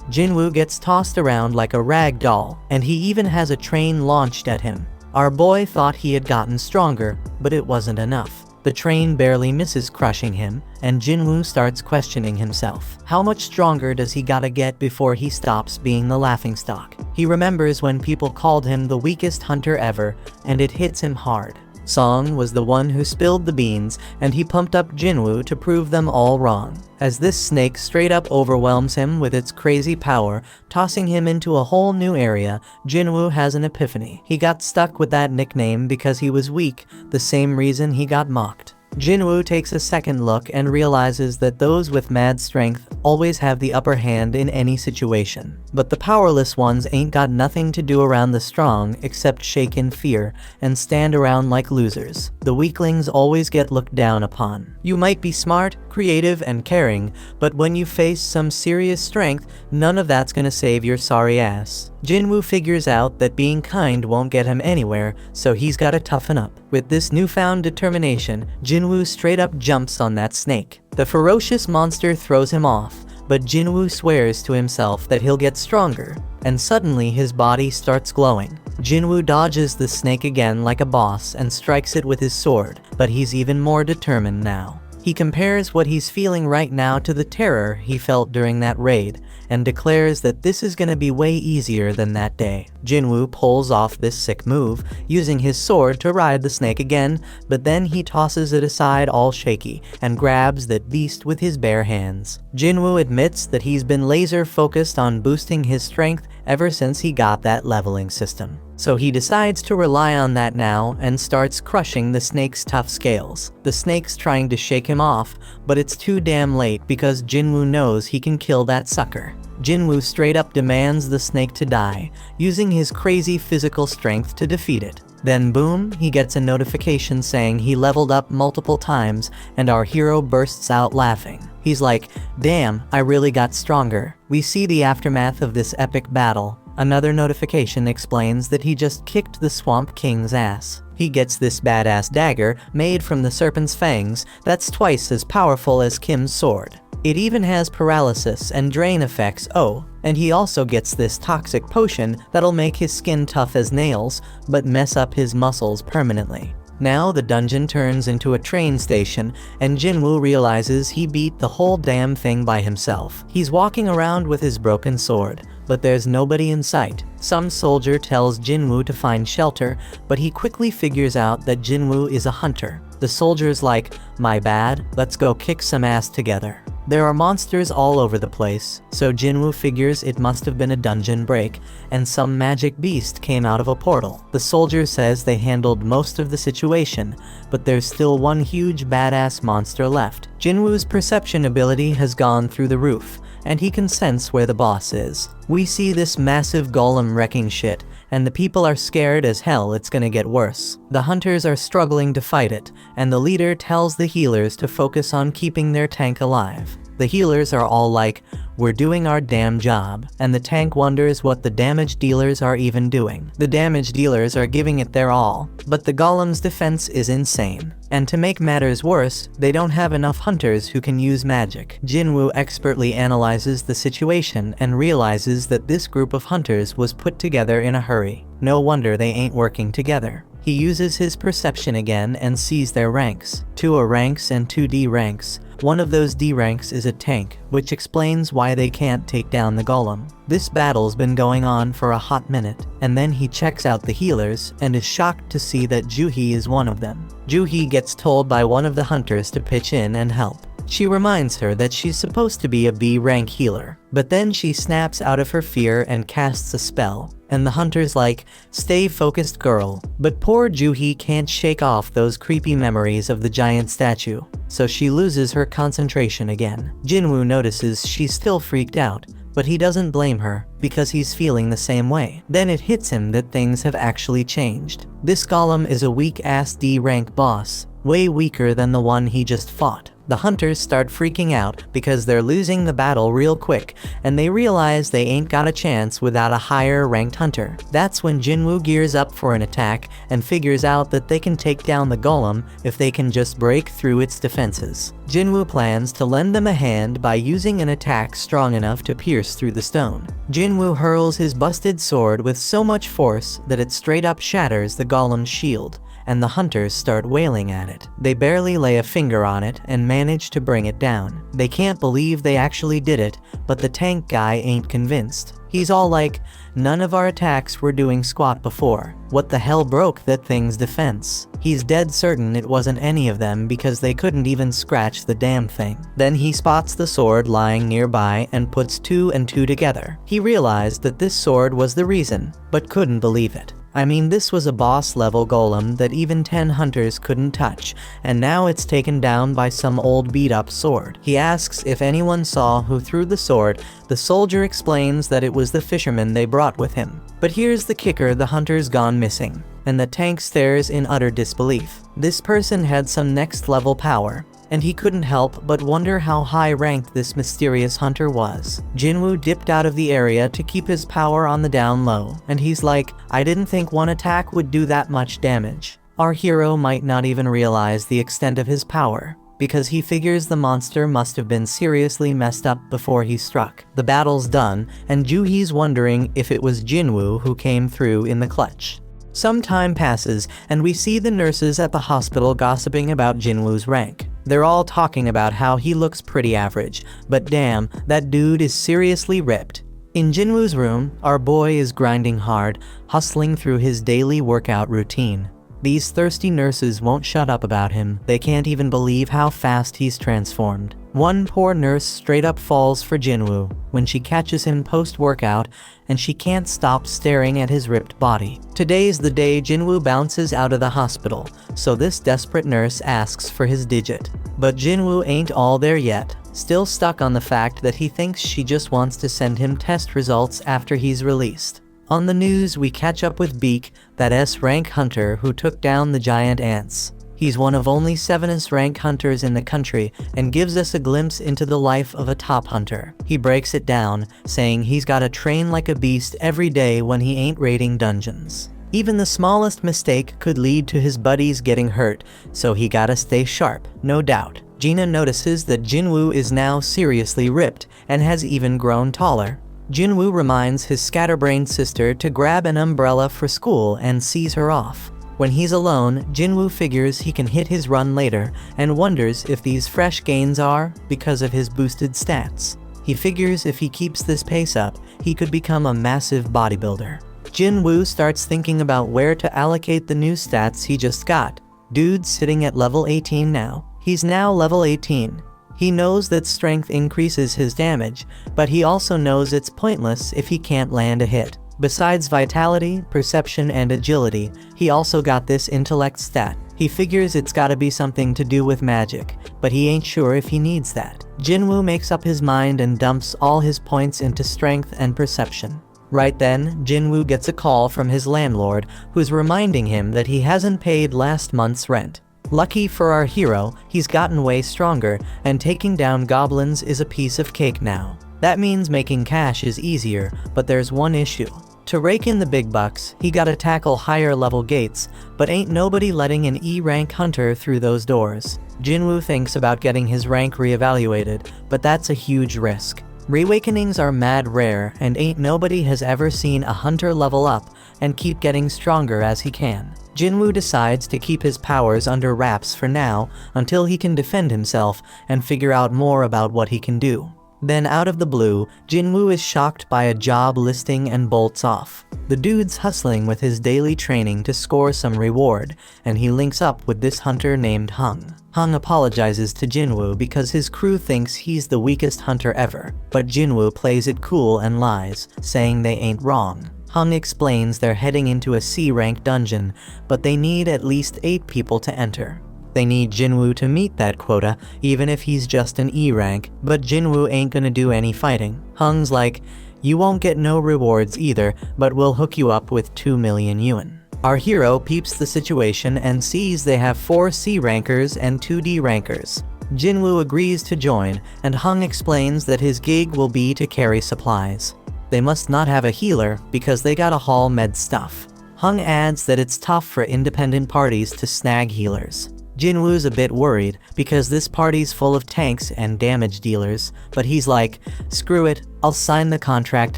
Jinwoo gets tossed around like a rag doll, and he even has a train launched at him. Our boy thought he had gotten stronger, but it wasn't enough. The train barely misses crushing him, and Jinwoo starts questioning himself. How much stronger does he gotta get before he stops being the laughingstock? He remembers when people called him the weakest hunter ever, and it hits him hard. Song was the one who spilled the beans, and he pumped up Jinwoo to prove them all wrong. As this snake straight up overwhelms him with its crazy power, tossing him into a whole new area, Jinwoo has an epiphany. He got stuck with that nickname because he was weak, the same reason he got mocked. Jinwoo takes a second look and realizes that those with mad strength always have the upper hand in any situation. But the powerless ones ain't got nothing to do around the strong except shake in fear and stand around like losers. The weaklings always get looked down upon. You might be smart, creative, and caring, but when you face some serious strength, none of that's gonna save your sorry ass. Jinwoo figures out that being kind won't get him anywhere, so he's gotta toughen up. With this newfound determination, Jinwoo straight up jumps on that snake. The ferocious monster throws him off, but Jinwoo swears to himself that he'll get stronger, and suddenly his body starts glowing. Jinwoo dodges the snake again like a boss and strikes it with his sword, but he's even more determined now. He compares what he's feeling right now to the terror he felt during that raid, and declares that this is gonna be way easier than that day. Jinwoo pulls off this sick move, using his sword to ride the snake again, but then he tosses it aside all shaky, and grabs that beast with his bare hands. Jinwoo admits that he's been laser focused on boosting his strength ever since he got that leveling system. So he decides to rely on that now and starts crushing the snake's tough scales. The snake's trying to shake him off, but it's too damn late because Jinwoo knows he can kill that sucker. Jinwoo straight up demands the snake to die, using his crazy physical strength to defeat it. Then boom, he gets a notification saying he leveled up multiple times, and our hero bursts out laughing. He's like, damn, I really got stronger. We see the aftermath of this epic battle. Another notification explains that he just kicked the Swamp King's ass. He gets this badass dagger made from the serpent's fangs that's twice as powerful as Kim's sword. It even has paralysis and drain effects, oh, and he also gets this toxic potion that'll make his skin tough as nails, but mess up his muscles permanently. Now the dungeon turns into a train station, and Jinwoo realizes he beat the whole damn thing by himself. He's walking around with his broken sword, but there's nobody in sight. Some soldier tells Jinwoo to find shelter, but he quickly figures out that Jinwoo is a hunter. The soldier's like, my bad, let's go kick some ass together. There are monsters all over the place, so Jinwoo figures it must have been a dungeon break, and some magic beast came out of a portal. The soldier says they handled most of the situation, but there's still one huge badass monster left. Jinwoo's perception ability has gone through the roof, and he can sense where the boss is. We see this massive golem wrecking shit, and the people are scared as hell it's gonna get worse. The hunters are struggling to fight it, and the leader tells the healers to focus on keeping their tank alive. The healers are all like, "We're doing our damn job," and the tank wonders what the damage dealers are even doing. The damage dealers are giving it their all, but the golem's defense is insane. And to make matters worse, they don't have enough hunters who can use magic. Jinwoo expertly analyzes the situation and realizes that this group of hunters was put together in a hurry. No wonder they ain't working together. He uses his perception again and sees their ranks. 2 A ranks and 2 D ranks. One of those D ranks is a tank, which explains why they can't take down the golem. This battle's been going on for a hot minute, and then he checks out the healers and is shocked to see that Juhee is one of them. Juhee gets told by one of the hunters to pitch in and help. She reminds her that she's supposed to be a B rank healer, but then she snaps out of her fear and casts a spell. And the hunter's like, "Stay focused, girl." But poor Juhee can't shake off those creepy memories of the giant statue, so she loses her concentration again. Jinwoo notices she's still freaked out, but he doesn't blame her, because he's feeling the same way. Then it hits him that things have actually changed. This golem is a weak-ass D rank boss, way weaker than the one he just fought. The hunters start freaking out because they're losing the battle real quick, and they realize they ain't got a chance without a higher ranked hunter. That's when Jinwoo gears up for an attack and figures out that they can take down the golem if they can just break through its defenses. Jinwoo plans to lend them a hand by using an attack strong enough to pierce through the stone. Jinwoo hurls his busted sword with so much force that it straight up shatters the golem's shield, and the hunters start wailing at it. They barely lay a finger on it and manage to bring it down. They can't believe they actually did it, but the tank guy ain't convinced. He's all like, "None of our attacks were doing squat before. What the hell broke that thing's defense?" He's dead certain it wasn't any of them because they couldn't even scratch the damn thing. Then he spots the sword lying nearby and puts 2 and 2 together. He realized that this sword was the reason, but couldn't believe it. I mean, this was a boss-level golem that even 10 hunters couldn't touch, and now it's taken down by some old beat-up sword. He asks if anyone saw who threw the sword. The soldier explains that it was the fisherman they brought with him. But here's the kicker: the hunter's gone missing, and the tank stares in utter disbelief. This person had some next-level power, and he couldn't help but wonder how high-ranked this mysterious hunter was. Jinwoo dipped out of the area to keep his power on the down low, and he's like, "I didn't think one attack would do that much damage." Our hero might not even realize the extent of his power, because he figures the monster must have been seriously messed up before he struck. The battle's done, and Juhee's wondering if it was Jinwoo who came through in the clutch. Some time passes, and we see the nurses at the hospital gossiping about Jinwoo's rank. They're all talking about how he looks pretty average, but damn, that dude is seriously ripped. In Jinwoo's room, our boy is grinding hard, hustling through his daily workout routine. These thirsty nurses won't shut up about him. They can't even believe how fast he's transformed. One poor nurse straight up falls for Jinwoo when she catches him post-workout, and she can't stop staring at his ripped body. Today's the day Jinwoo bounces out of the hospital, so this desperate nurse asks for his digit. But Jinwoo ain't all there yet, still stuck on the fact that he thinks she just wants to send him test results after he's released. On the news, we catch up with Beak, that S-rank hunter who took down the giant ants. He's one of only 7 S-rank hunters in the country and gives us a glimpse into the life of a top hunter. He breaks it down, saying he's gotta train like a beast every day when he ain't raiding dungeons. Even the smallest mistake could lead to his buddies getting hurt, so he gotta stay sharp, no doubt. Gina notices that Jinwoo is now seriously ripped and has even grown taller. Jinwoo reminds his scatterbrained sister to grab an umbrella for school and sees her off. When he's alone, Jinwoo figures he can hit his run later and wonders if these fresh gains are because of his boosted stats. He figures if he keeps this pace up, he could become a massive bodybuilder. Jinwoo starts thinking about where to allocate the new stats he just got. Dude's sitting at level 18 now. He's now level 18. He knows that strength increases his damage, but he also knows it's pointless if he can't land a hit. Besides vitality, perception, and agility, he also got this intellect stat. He figures it's gotta be something to do with magic, but he ain't sure if he needs that. Jinwoo makes up his mind and dumps all his points into strength and perception. Right then, Jinwoo gets a call from his landlord, who's reminding him that he hasn't paid last month's rent. Lucky for our hero, he's gotten way stronger, and taking down goblins is a piece of cake now. That means making cash is easier, but there's one issue. To rake in the big bucks, he gotta tackle higher level gates, but ain't nobody letting an E-rank hunter through those doors. Jinwoo thinks about getting his rank reevaluated, but that's a huge risk. Reawakenings are mad rare, and ain't nobody has ever seen a hunter level up and keep getting stronger as he can. Jinwoo decides to keep his powers under wraps for now until he can defend himself and figure out more about what he can do. Then out of the blue, Jinwoo is shocked by a job listing and bolts off. The dude's hustling with his daily training to score some reward, and he links up with this hunter named Hung. Hung apologizes to Jinwoo because his crew thinks he's the weakest hunter ever, but Jinwoo plays it cool and lies, saying they ain't wrong. Hung explains they're heading into a C-rank dungeon, but they need at least 8 people to enter. They need Jinwoo to meet that quota, even if he's just an E rank, but Jinwoo ain't gonna do any fighting. Hung's like, you won't get no rewards either, but we'll hook you up with 2 million yuan. Our hero peeps the situation and sees they have 4 C rankers and 2 D rankers. Jinwoo agrees to join, and Hung explains that his gig will be to carry supplies. They must not have a healer because they gotta haul med stuff. Hung adds that it's tough for independent parties to snag healers. Jinwoo's a bit worried because this party's full of tanks and damage dealers, but he's like, screw it, I'll sign the contract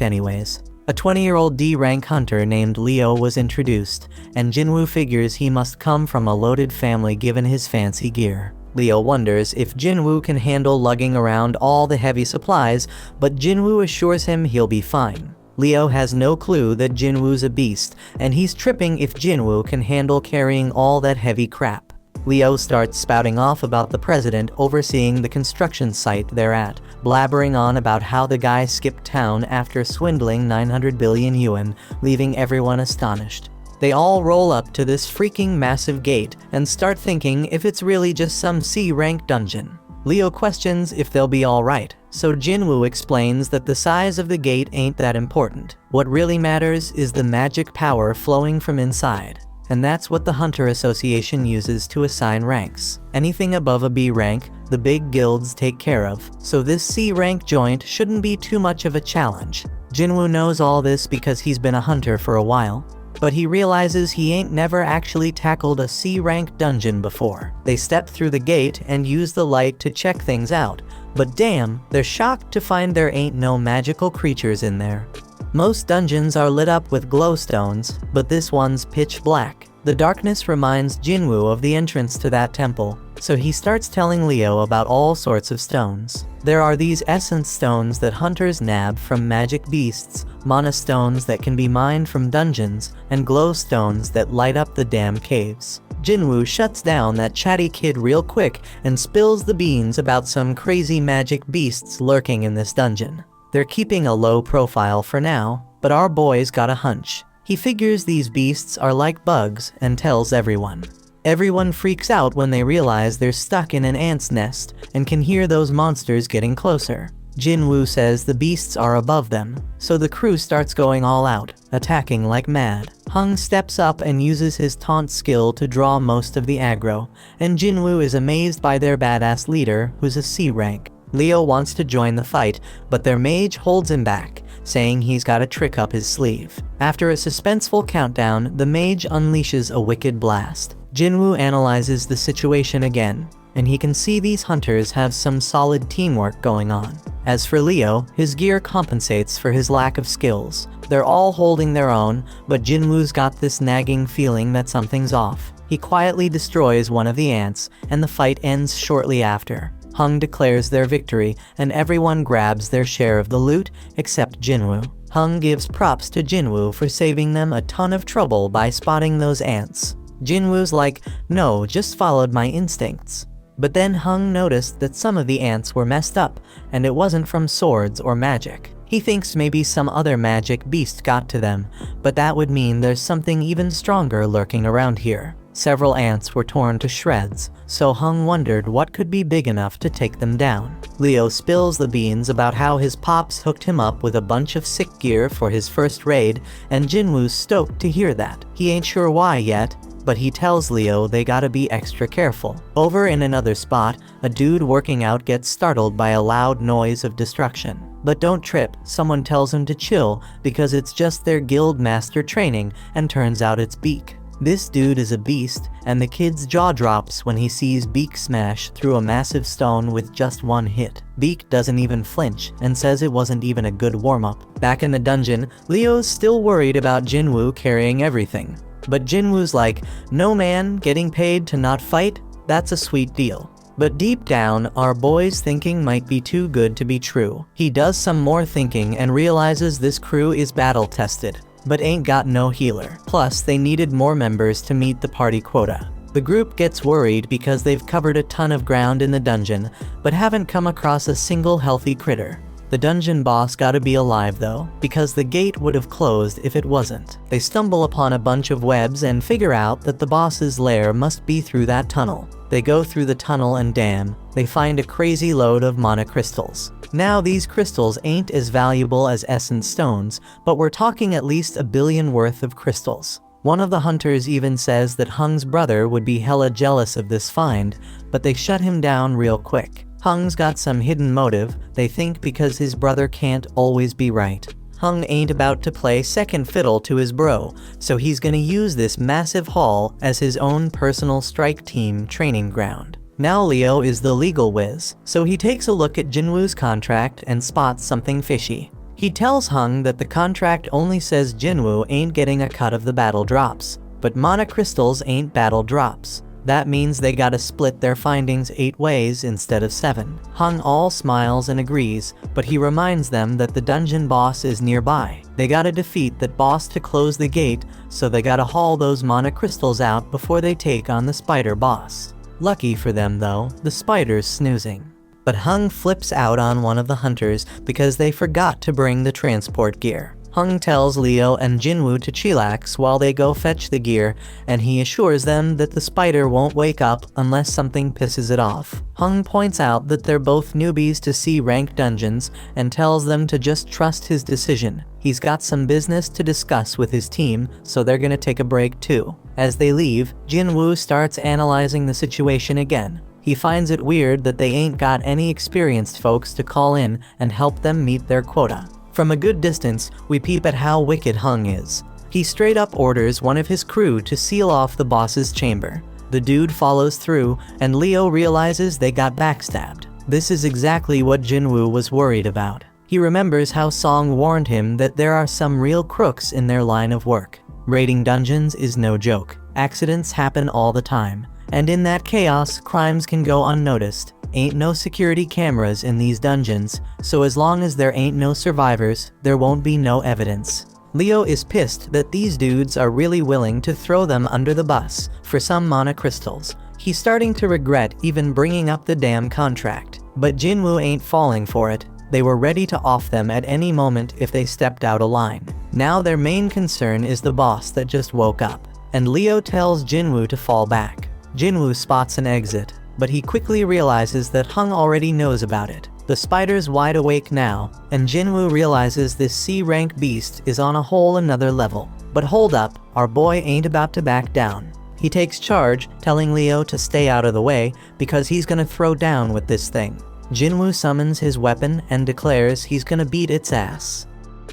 anyways. A 20-year-old D-rank hunter named Leo was introduced, and Jinwoo figures he must come from a loaded family given his fancy gear. Leo wonders if Jinwoo can handle lugging around all the heavy supplies, but Jinwoo assures him he'll be fine. Leo has no clue that Jinwoo's a beast, and he's tripping if Jinwoo can handle carrying all that heavy crap. Leo starts spouting off about the president overseeing the construction site they're at, blabbering on about how the guy skipped town after swindling 900 billion yuan, leaving everyone astonished. They all roll up to this freaking massive gate and start thinking if it's really just some C-rank dungeon. Leo questions if they'll be alright, so Jinwoo explains that the size of the gate ain't that important. What really matters is the magic power flowing from inside. And that's what the Hunter Association uses to assign ranks. Anything above a B rank, the big guilds take care of, so this C rank joint shouldn't be too much of a challenge. Jinwoo knows all this because he's been a hunter for a while, but he realizes he ain't never actually tackled a C rank dungeon before. They step through the gate and use the light to check things out, but damn, they're shocked to find there ain't no magical creatures in there. Most dungeons are lit up with glowstones, but this one's pitch black. The darkness reminds Jinwoo of the entrance to that temple, so he starts telling Leo about all sorts of stones. There are these essence stones that hunters nab from magic beasts, mana stones that can be mined from dungeons, and glow stones that light up the damn caves. Jinwoo shuts down that chatty kid real quick and spills the beans about some crazy magic beasts lurking in this dungeon. They're keeping a low profile for now, but our boy's got a hunch. He figures these beasts are like bugs and tells everyone. Everyone freaks out when they realize they're stuck in an ant's nest and can hear those monsters getting closer. Jinwoo says the beasts are above them, so the crew starts going all out, attacking like mad. Hung steps up and uses his taunt skill to draw most of the aggro, and Jinwoo is amazed by their badass leader, who's a C rank. Leo wants to join the fight, but their mage holds him back, saying he's got a trick up his sleeve. After a suspenseful countdown, the mage unleashes a wicked blast. Jinwoo analyzes the situation again, and he can see these hunters have some solid teamwork going on. As for Leo, his gear compensates for his lack of skills. They're all holding their own, but Jinwoo's got this nagging feeling that something's off. He quietly destroys one of the ants, and the fight ends shortly after. Hung declares their victory, and everyone grabs their share of the loot, except Jinwoo. Hung gives props to Jinwoo for saving them a ton of trouble by spotting those ants. Jinwoo's like, no, just followed my instincts. But then Hung noticed that some of the ants were messed up, and it wasn't from swords or magic. He thinks maybe some other magic beast got to them, but that would mean there's something even stronger lurking around here. Several ants were torn to shreds, so Hung wondered what could be big enough to take them down. Leo spills the beans about how his pops hooked him up with a bunch of sick gear for his first raid, and Jinwoo's stoked to hear that. He ain't sure why yet, but he tells Leo they gotta be extra careful. Over in another spot, a dude working out gets startled by a loud noise of destruction. But don't trip, someone tells him to chill because it's just their guild master training, and turns out it's Beak. This dude is a beast, and the kid's jaw drops when he sees Beak smash through a massive stone with just one hit. Beak doesn't even flinch, and says it wasn't even a good warm-up. Back in the dungeon, Leo's still worried about Jinwoo carrying everything. But Jinwoo's like, no man, getting paid to not fight? That's a sweet deal. But deep down, our boy's thinking might be too good to be true. He does some more thinking and realizes this crew is battle-tested, but ain't got no healer. Plus, they needed more members to meet the party quota. The group gets worried because they've covered a ton of ground in the dungeon, but haven't come across a single healthy critter. The dungeon boss gotta be alive though, because the gate would have closed if it wasn't. They stumble upon a bunch of webs and figure out that the boss's lair must be through that tunnel. They go through the tunnel and damn, they find a crazy load of mana crystals. Now these crystals ain't as valuable as essence stones, but we're talking at least 1 billion worth of crystals. One of the hunters even says that Hung's brother would be hella jealous of this find, but they shut him down real quick. Hung's got some hidden motive, they think, because his brother can't always be right. Hung ain't about to play second fiddle to his bro, so he's gonna use this massive haul as his own personal strike team training ground. Now Leo is the legal whiz, so he takes a look at Jinwoo's contract and spots something fishy. He tells Hung that the contract only says Jinwoo ain't getting a cut of the battle drops, but mana crystals ain't battle drops. That means they gotta split their findings 8 ways instead of 7. Hung all smiles and agrees, but he reminds them that the dungeon boss is nearby. They gotta defeat that boss to close the gate, so they gotta haul those mana crystals out before they take on the spider boss. Lucky for them though, the spider's snoozing. But Hung flips out on one of the hunters because they forgot to bring the transport gear. Hung tells Leo and Jinwoo to chillax while they go fetch the gear, and he assures them that the spider won't wake up unless something pisses it off. Hung points out that they're both newbies to C-rank dungeons and tells them to just trust his decision. He's got some business to discuss with his team, so they're gonna take a break too. As they leave, Jinwoo starts analyzing the situation again. He finds it weird that they ain't got any experienced folks to call in and help them meet their quota. From a good distance, we peep at how wicked Hung is. He straight up orders one of his crew to seal off the boss's chamber. The dude follows through, and Leo realizes they got backstabbed. This is exactly what Jinwoo was worried about. He remembers how Song warned him that there are some real crooks in their line of work. Raiding dungeons is no joke. Accidents happen all the time. And in that chaos, crimes can go unnoticed. Ain't no security cameras in these dungeons, so as long as there ain't no survivors, there won't be no evidence. Leo is pissed that these dudes are really willing to throw them under the bus for some mana crystals. He's starting to regret even bringing up the damn contract. But Jinwoo ain't falling for it. They were ready to off them at any moment if they stepped out of line. Now their main concern is the boss that just woke up, and Leo tells Jinwoo to fall back. Jinwoo spots an exit, but he quickly realizes that Hung already knows about it. The spider's wide awake now, and Jinwoo realizes this C-rank beast is on a whole another level. But hold up, our boy ain't about to back down. He takes charge, telling Leo to stay out of the way because he's gonna throw down with this thing. Jinwoo summons his weapon and declares he's gonna beat its ass.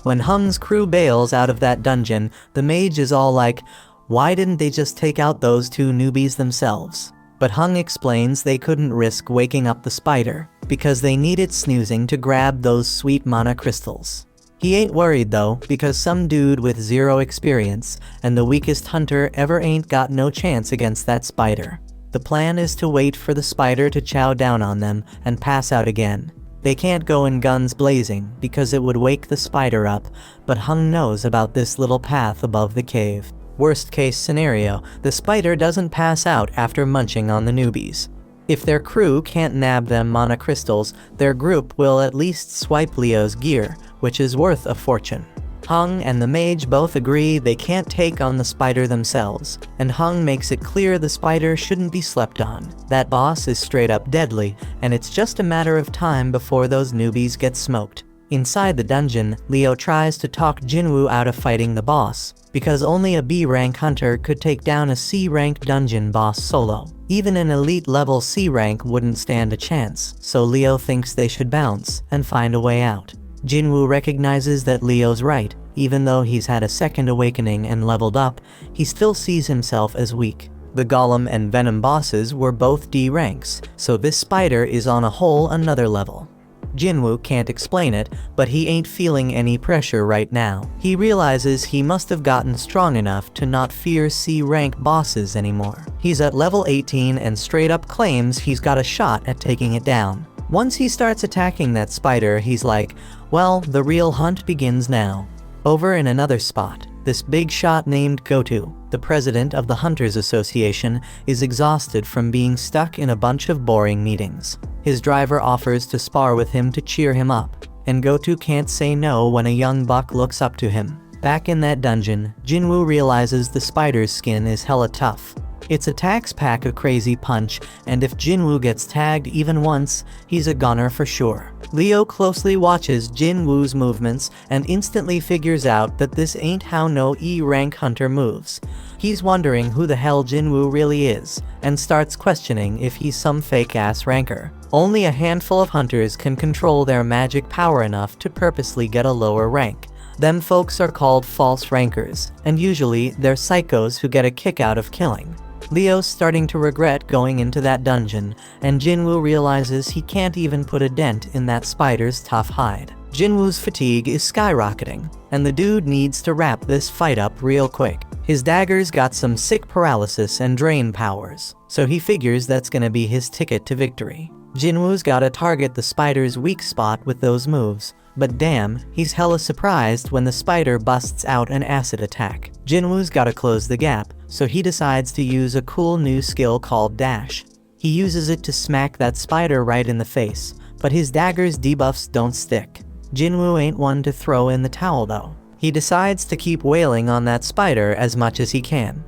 When Hung's crew bails out of that dungeon, the mage is all like, why didn't they just take out those 2 newbies themselves? But Hung explains they couldn't risk waking up the spider, because they needed snoozing to grab those sweet mana crystals. He ain't worried though, because some dude with 0 experience, and the weakest hunter ever ain't got no chance against that spider. The plan is to wait for the spider to chow down on them and pass out again. They can't go in guns blazing, because it would wake the spider up, but Hung knows about this little path above the cave. Worst case scenario, the spider doesn't pass out after munching on the newbies. If their crew can't nab them mana crystals, their group will at least swipe Leo's gear, which is worth a fortune. Hung and the mage both agree they can't take on the spider themselves, and Hung makes it clear the spider shouldn't be slept on. That boss is straight up deadly, and it's just a matter of time before those newbies get smoked. Inside the dungeon, Leo tries to talk Jinwoo out of fighting the boss, because only a B-rank hunter could take down a C-rank dungeon boss solo. Even an elite level C rank wouldn't stand a chance, so Leo thinks they should bounce and find a way out. Jinwoo recognizes that Leo's right. Even though he's had a second awakening and leveled up, he still sees himself as weak. The Golem and Venom bosses were both D ranks, so this spider is on a whole another level. Jinwoo can't explain it, but he ain't feeling any pressure right now. He realizes he must have gotten strong enough to not fear C-rank bosses anymore. He's at level 18 and straight up claims he's got a shot at taking it down. Once he starts attacking that spider, he's like, well, the real hunt begins now. Over in another spot, this big shot named Gotu, the president of the Hunters Association, is exhausted from being stuck in a bunch of boring meetings. His driver offers to spar with him to cheer him up, and Gotu can't say no when a young buck looks up to him. Back in that dungeon, Jinwoo realizes the spider's skin is hella tough. Its attacks pack a crazy punch, and if Jinwoo gets tagged even once, he's a goner for sure. Leo closely watches Jinwoo's movements and instantly figures out that this ain't how no E-rank hunter moves. He's wondering who the hell Jinwoo really is, and starts questioning if he's some fake-ass ranker. Only a handful of hunters can control their magic power enough to purposely get a lower rank. Them folks are called false rankers, and usually they're psychos who get a kick out of killing. Leo's starting to regret going into that dungeon, and Jinwoo realizes he can't even put a dent in that spider's tough hide. Jinwoo's fatigue is skyrocketing, and the dude needs to wrap this fight up real quick. His dagger's got some sick paralysis and drain powers, so he figures that's gonna be his ticket to victory. Jinwoo's gotta target the spider's weak spot with those moves, but damn, he's hella surprised when the spider busts out an acid attack. Jinwoo's gotta close the gap, so he decides to use a cool new skill called Dash. He uses it to smack that spider right in the face, but his dagger's debuffs don't stick. Jinwoo ain't one to throw in the towel though. He decides to keep wailing on that spider as much as he can.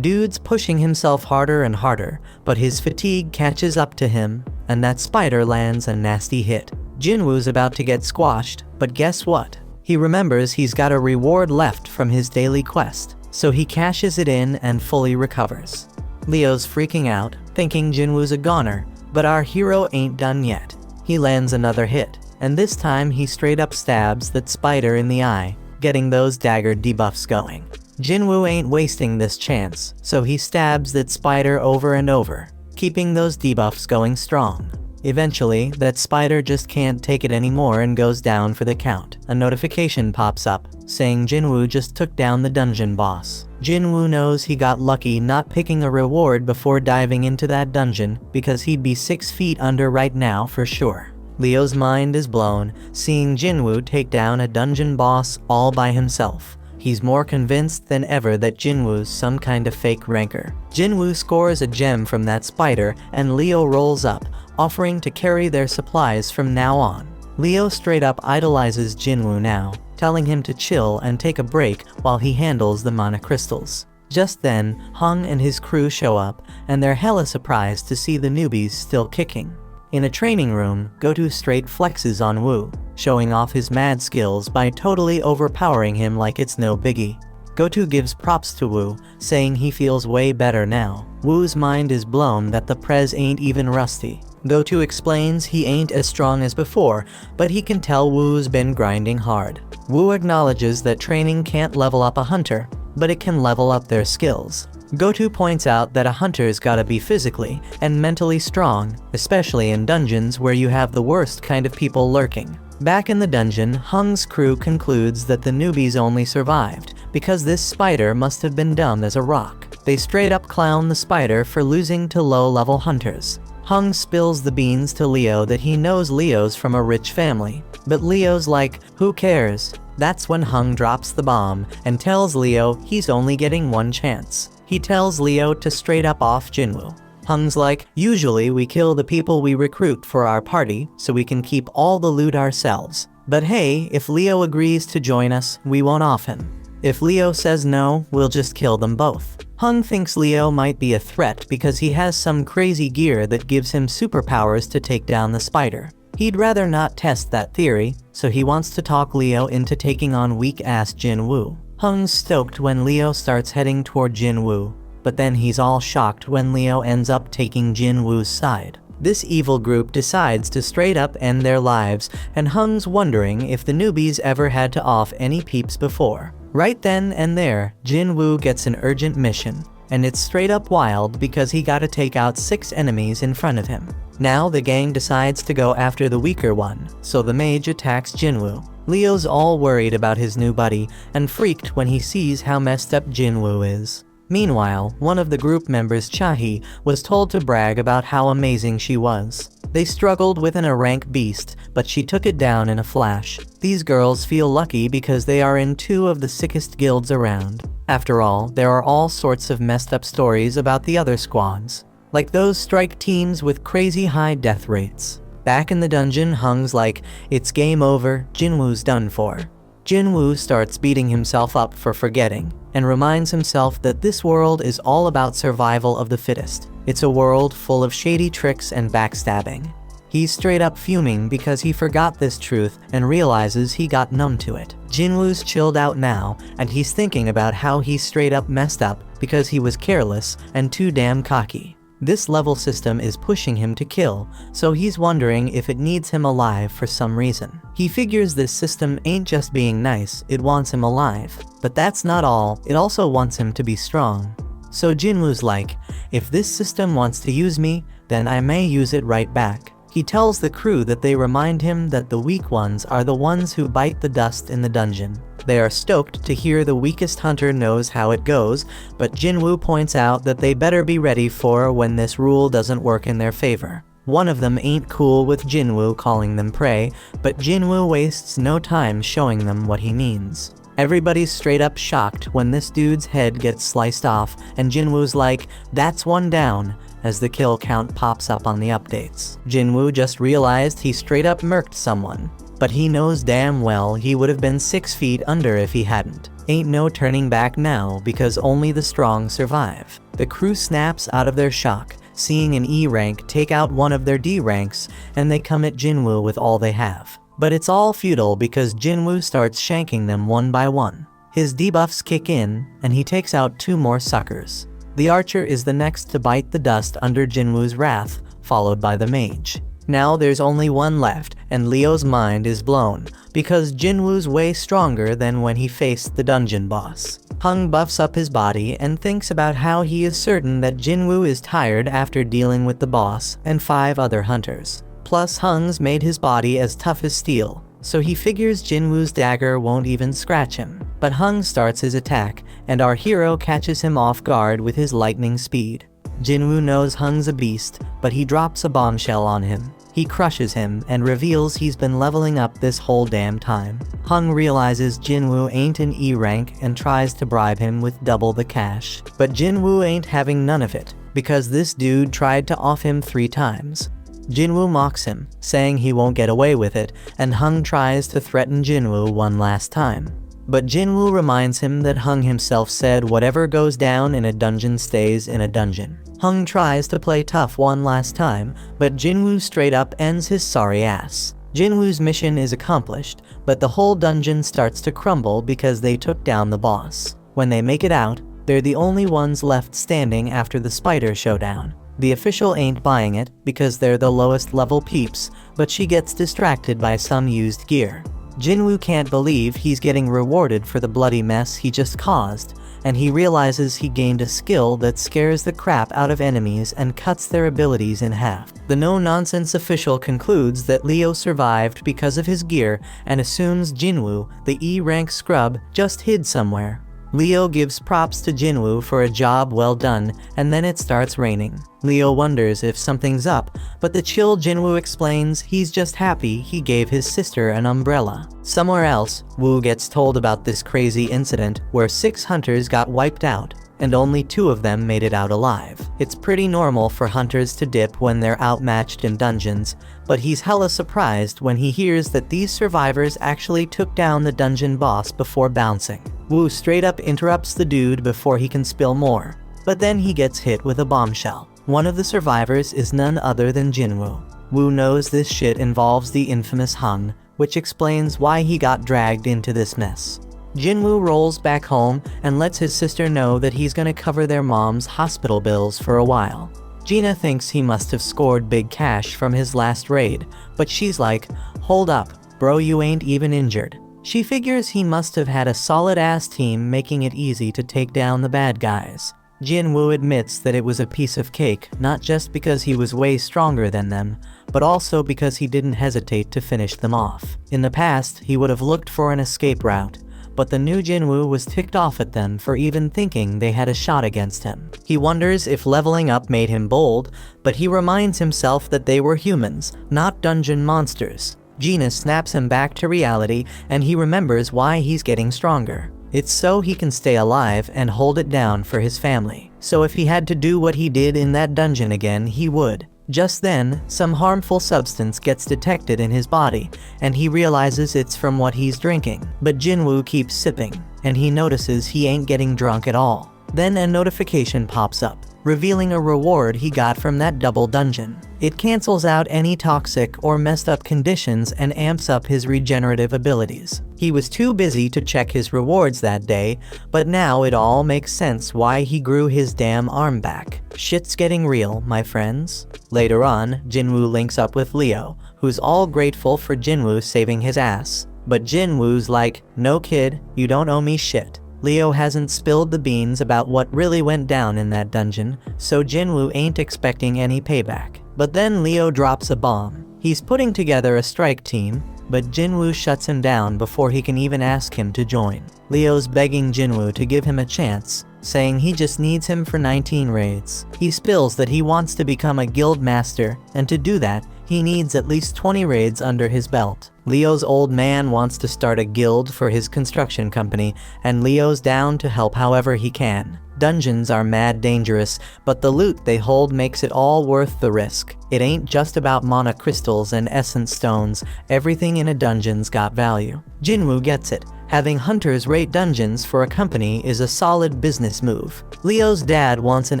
Dude's pushing himself harder and harder, but his fatigue catches up to him, and that spider lands a nasty hit. Jinwoo's about to get squashed, but guess what? He remembers he's got a reward left from his daily quest, so he cashes it in and fully recovers. Leo's freaking out, thinking Jinwoo's a goner, but our hero ain't done yet. He lands another hit, and this time he straight up stabs that spider in the eye, getting those dagger debuffs going. Jinwoo ain't wasting this chance, so he stabs that spider over and over, keeping those debuffs going strong. Eventually, that spider just can't take it anymore and goes down for the count. A notification pops up, saying Jinwoo just took down the dungeon boss. Jinwoo knows he got lucky not picking a reward before diving into that dungeon, because he'd be 6 feet under right now for sure. Leo's mind is blown, seeing Jinwoo take down a dungeon boss all by himself. He's more convinced than ever that Jinwoo's some kind of fake ranker. Jinwoo scores a gem from that spider, and Leo rolls up, offering to carry their supplies from now on. Leo straight up idolizes Jinwoo now, telling him to chill and take a break while he handles the mana crystals. Just then, Hung and his crew show up, and they're hella surprised to see the newbies still kicking. In a training room, Gotu straight flexes on Woo, showing off his mad skills by totally overpowering him like it's no biggie. Gotu gives props to Woo, saying he feels way better now. Woo's mind is blown that the prez ain't even rusty. Gotu explains he ain't as strong as before, but he can tell Woo's been grinding hard. Woo acknowledges that training can't level up a hunter, but it can level up their skills. Gotu points out that a hunter's gotta be physically and mentally strong, especially in dungeons where you have the worst kind of people lurking. Back in the dungeon, Hung's crew concludes that the newbies only survived because this spider must have been dumb as a rock. They straight up clown the spider for losing to low-level hunters. Hung spills the beans to Leo that he knows Leo's from a rich family, but Leo's like, who cares? That's when Hung drops the bomb and tells Leo he's only getting one chance. He tells Leo to straight up off Jinwoo. Hung's like, usually we kill the people we recruit for our party so we can keep all the loot ourselves. But hey, if Leo agrees to join us, we won't off him. If Leo says no, we'll just kill them both. Hung thinks Leo might be a threat because he has some crazy gear that gives him superpowers to take down the spider. He'd rather not test that theory, so he wants to talk Leo into taking on weak-ass Jinwoo. Hung's stoked when Leo starts heading toward Jinwoo, but then he's all shocked when Leo ends up taking Jinwoo's side. This evil group decides to straight up end their lives, and Hung's wondering if the newbies ever had to off any peeps before. Right then and there, Jinwoo gets an urgent mission, and it's straight up wild because he gotta take out 6 enemies in front of him. Now the gang decides to go after the weaker one, so the mage attacks Jinwoo. Leo's all worried about his new buddy, and freaked when he sees how messed up Jinwoo is. Meanwhile, one of the group members, Chahi, was told to brag about how amazing she was. They struggled with a rank beast, but she took it down in a flash. These girls feel lucky because they are in 2 of the sickest guilds around. After all, there are all sorts of messed up stories about the other squads, like those strike teams with crazy high death rates. Back in the dungeon, Hung's like, it's game over, Jinwoo's done for. Jinwoo starts beating himself up for forgetting, and reminds himself that this world is all about survival of the fittest. It's a world full of shady tricks and backstabbing. He's straight up fuming because he forgot this truth and realizes he got numb to it. Jinwoo's chilled out now, and he's thinking about how he straight up messed up because he was careless and too damn cocky. This level system is pushing him to kill, so he's wondering if it needs him alive for some reason. He figures this system ain't just being nice, it wants him alive. But that's not all, it also wants him to be strong. So Jinwoo's like, if this system wants to use me, then I may use it right back. He tells the crew that they remind him that the weak ones are the ones who bite the dust in the dungeon. They are stoked to hear the weakest hunter knows how it goes, but Jinwoo points out that they better be ready for when this rule doesn't work in their favor. One of them ain't cool with Jinwoo calling them prey, but Jinwoo wastes no time showing them what he means. Everybody's straight up shocked when this dude's head gets sliced off, and Jinwoo's like, that's one down, as the kill count pops up on the updates. Jinwoo just realized he straight up murked someone, but he knows damn well he would have been 6 feet under if he hadn't. Ain't no turning back now because only the strong survive. The crew snaps out of their shock, seeing an E rank take out one of their D ranks, and they come at Jinwoo with all they have. But it's all futile because Jinwoo starts shanking them one by one. His debuffs kick in, and he takes out 2 more suckers. The archer is the next to bite the dust under Jinwoo's wrath, followed by the mage. Now there's only one left, and Leo's mind is blown, because Jinwoo's way stronger than when he faced the dungeon boss. Hung buffs up his body and thinks about how he is certain that Jinwoo is tired after dealing with the boss and 5 other hunters. Plus Hung's made his body as tough as steel, so he figures Jinwoo's dagger won't even scratch him. But Hung starts his attack, and our hero catches him off guard with his lightning speed. Jinwoo knows Hung's a beast, but he drops a bombshell on him. He crushes him and reveals he's been leveling up this whole damn time. Hung realizes Jinwoo ain't an E rank and tries to bribe him with double the cash. But Jinwoo ain't having none of it, because this dude tried to off him 3 times. Jinwoo mocks him, saying he won't get away with it, and Hung tries to threaten Jinwoo one last time. But Jinwoo reminds him that Hung himself said whatever goes down in a dungeon stays in a dungeon. Hung tries to play tough one last time, but Jinwoo straight up ends his sorry ass. Jinwoo's mission is accomplished, but the whole dungeon starts to crumble because they took down the boss. When they make it out, they're the only ones left standing after the spider showdown. The official ain't buying it because they're the lowest level peeps, but she gets distracted by some used gear. Jinwoo can't believe he's getting rewarded for the bloody mess he just caused, and he realizes he gained a skill that scares the crap out of enemies and cuts their abilities in half. The no-nonsense official concludes that Leo survived because of his gear and assumes Jinwoo, the E-rank scrub, just hid somewhere. Leo gives props to Jinwoo for a job well done, and then it starts raining. Leo wonders if something's up, but the chill Jinwoo explains he's just happy he gave his sister an umbrella. Somewhere else, Woo gets told about this crazy incident where 6 hunters got wiped out. and only 2 of them made it out alive. It's pretty normal for hunters to dip when they're outmatched in dungeons, but he's hella surprised when he hears that these survivors actually took down the dungeon boss before bouncing. Woo straight up interrupts the dude before he can spill more, but then he gets hit with a bombshell. One of the survivors is none other than Jinwoo. Woo knows this shit involves the infamous Hung, which explains why he got dragged into this mess. Jinwoo rolls back home and lets his sister know that he's gonna cover their mom's hospital bills for a while. Gina thinks he must have scored big cash from his last raid, but she's like, hold up, bro, you ain't even injured. She figures he must have had a solid-ass team making it easy to take down the bad guys. Jinwoo admits that it was a piece of cake, not just because he was way stronger than them, but also because he didn't hesitate to finish them off. In the past, he would have looked for an escape route, but the new Jinwoo was ticked off at them for even thinking they had a shot against him. He wonders if leveling up made him bold, but he reminds himself that they were humans, not dungeon monsters. Gina snaps him back to reality, and he remembers why he's getting stronger. It's so he can stay alive and hold it down for his family. So if he had to do what he did in that dungeon again, he would. Just then, some harmful substance gets detected in his body, and he realizes it's from what he's drinking. But Jinwoo keeps sipping, and he notices he ain't getting drunk at all. Then a notification pops up, revealing a reward he got from that double dungeon. It cancels out any toxic or messed up conditions and amps up his regenerative abilities. He was too busy to check his rewards that day, but now it all makes sense why he grew his damn arm back. Shit's getting real, my friends. Later on, Jinwoo links up with Leo, who's all grateful for Jinwoo saving his ass. But Jinwoo's like, no kid, you don't owe me shit. Leo hasn't spilled the beans about what really went down in that dungeon, so Jinwoo ain't expecting any payback. But then Leo drops a bomb. He's putting together a strike team, but Jinwoo shuts him down before he can even ask him to join. Leo's begging Jinwoo to give him a chance, saying he just needs him for 19 raids. He spills that he wants to become a guild master, and to do that, he needs at least 20 raids under his belt. Leo's old man wants to start a guild for his construction company, and Leo's down to help however he can. Dungeons are mad dangerous, but the loot they hold makes it all worth the risk. It ain't just about mana crystals and essence stones, everything in a dungeon's got value. Jinwoo gets it. Having hunters raid dungeons for a company is a solid business move. Leo's dad wants an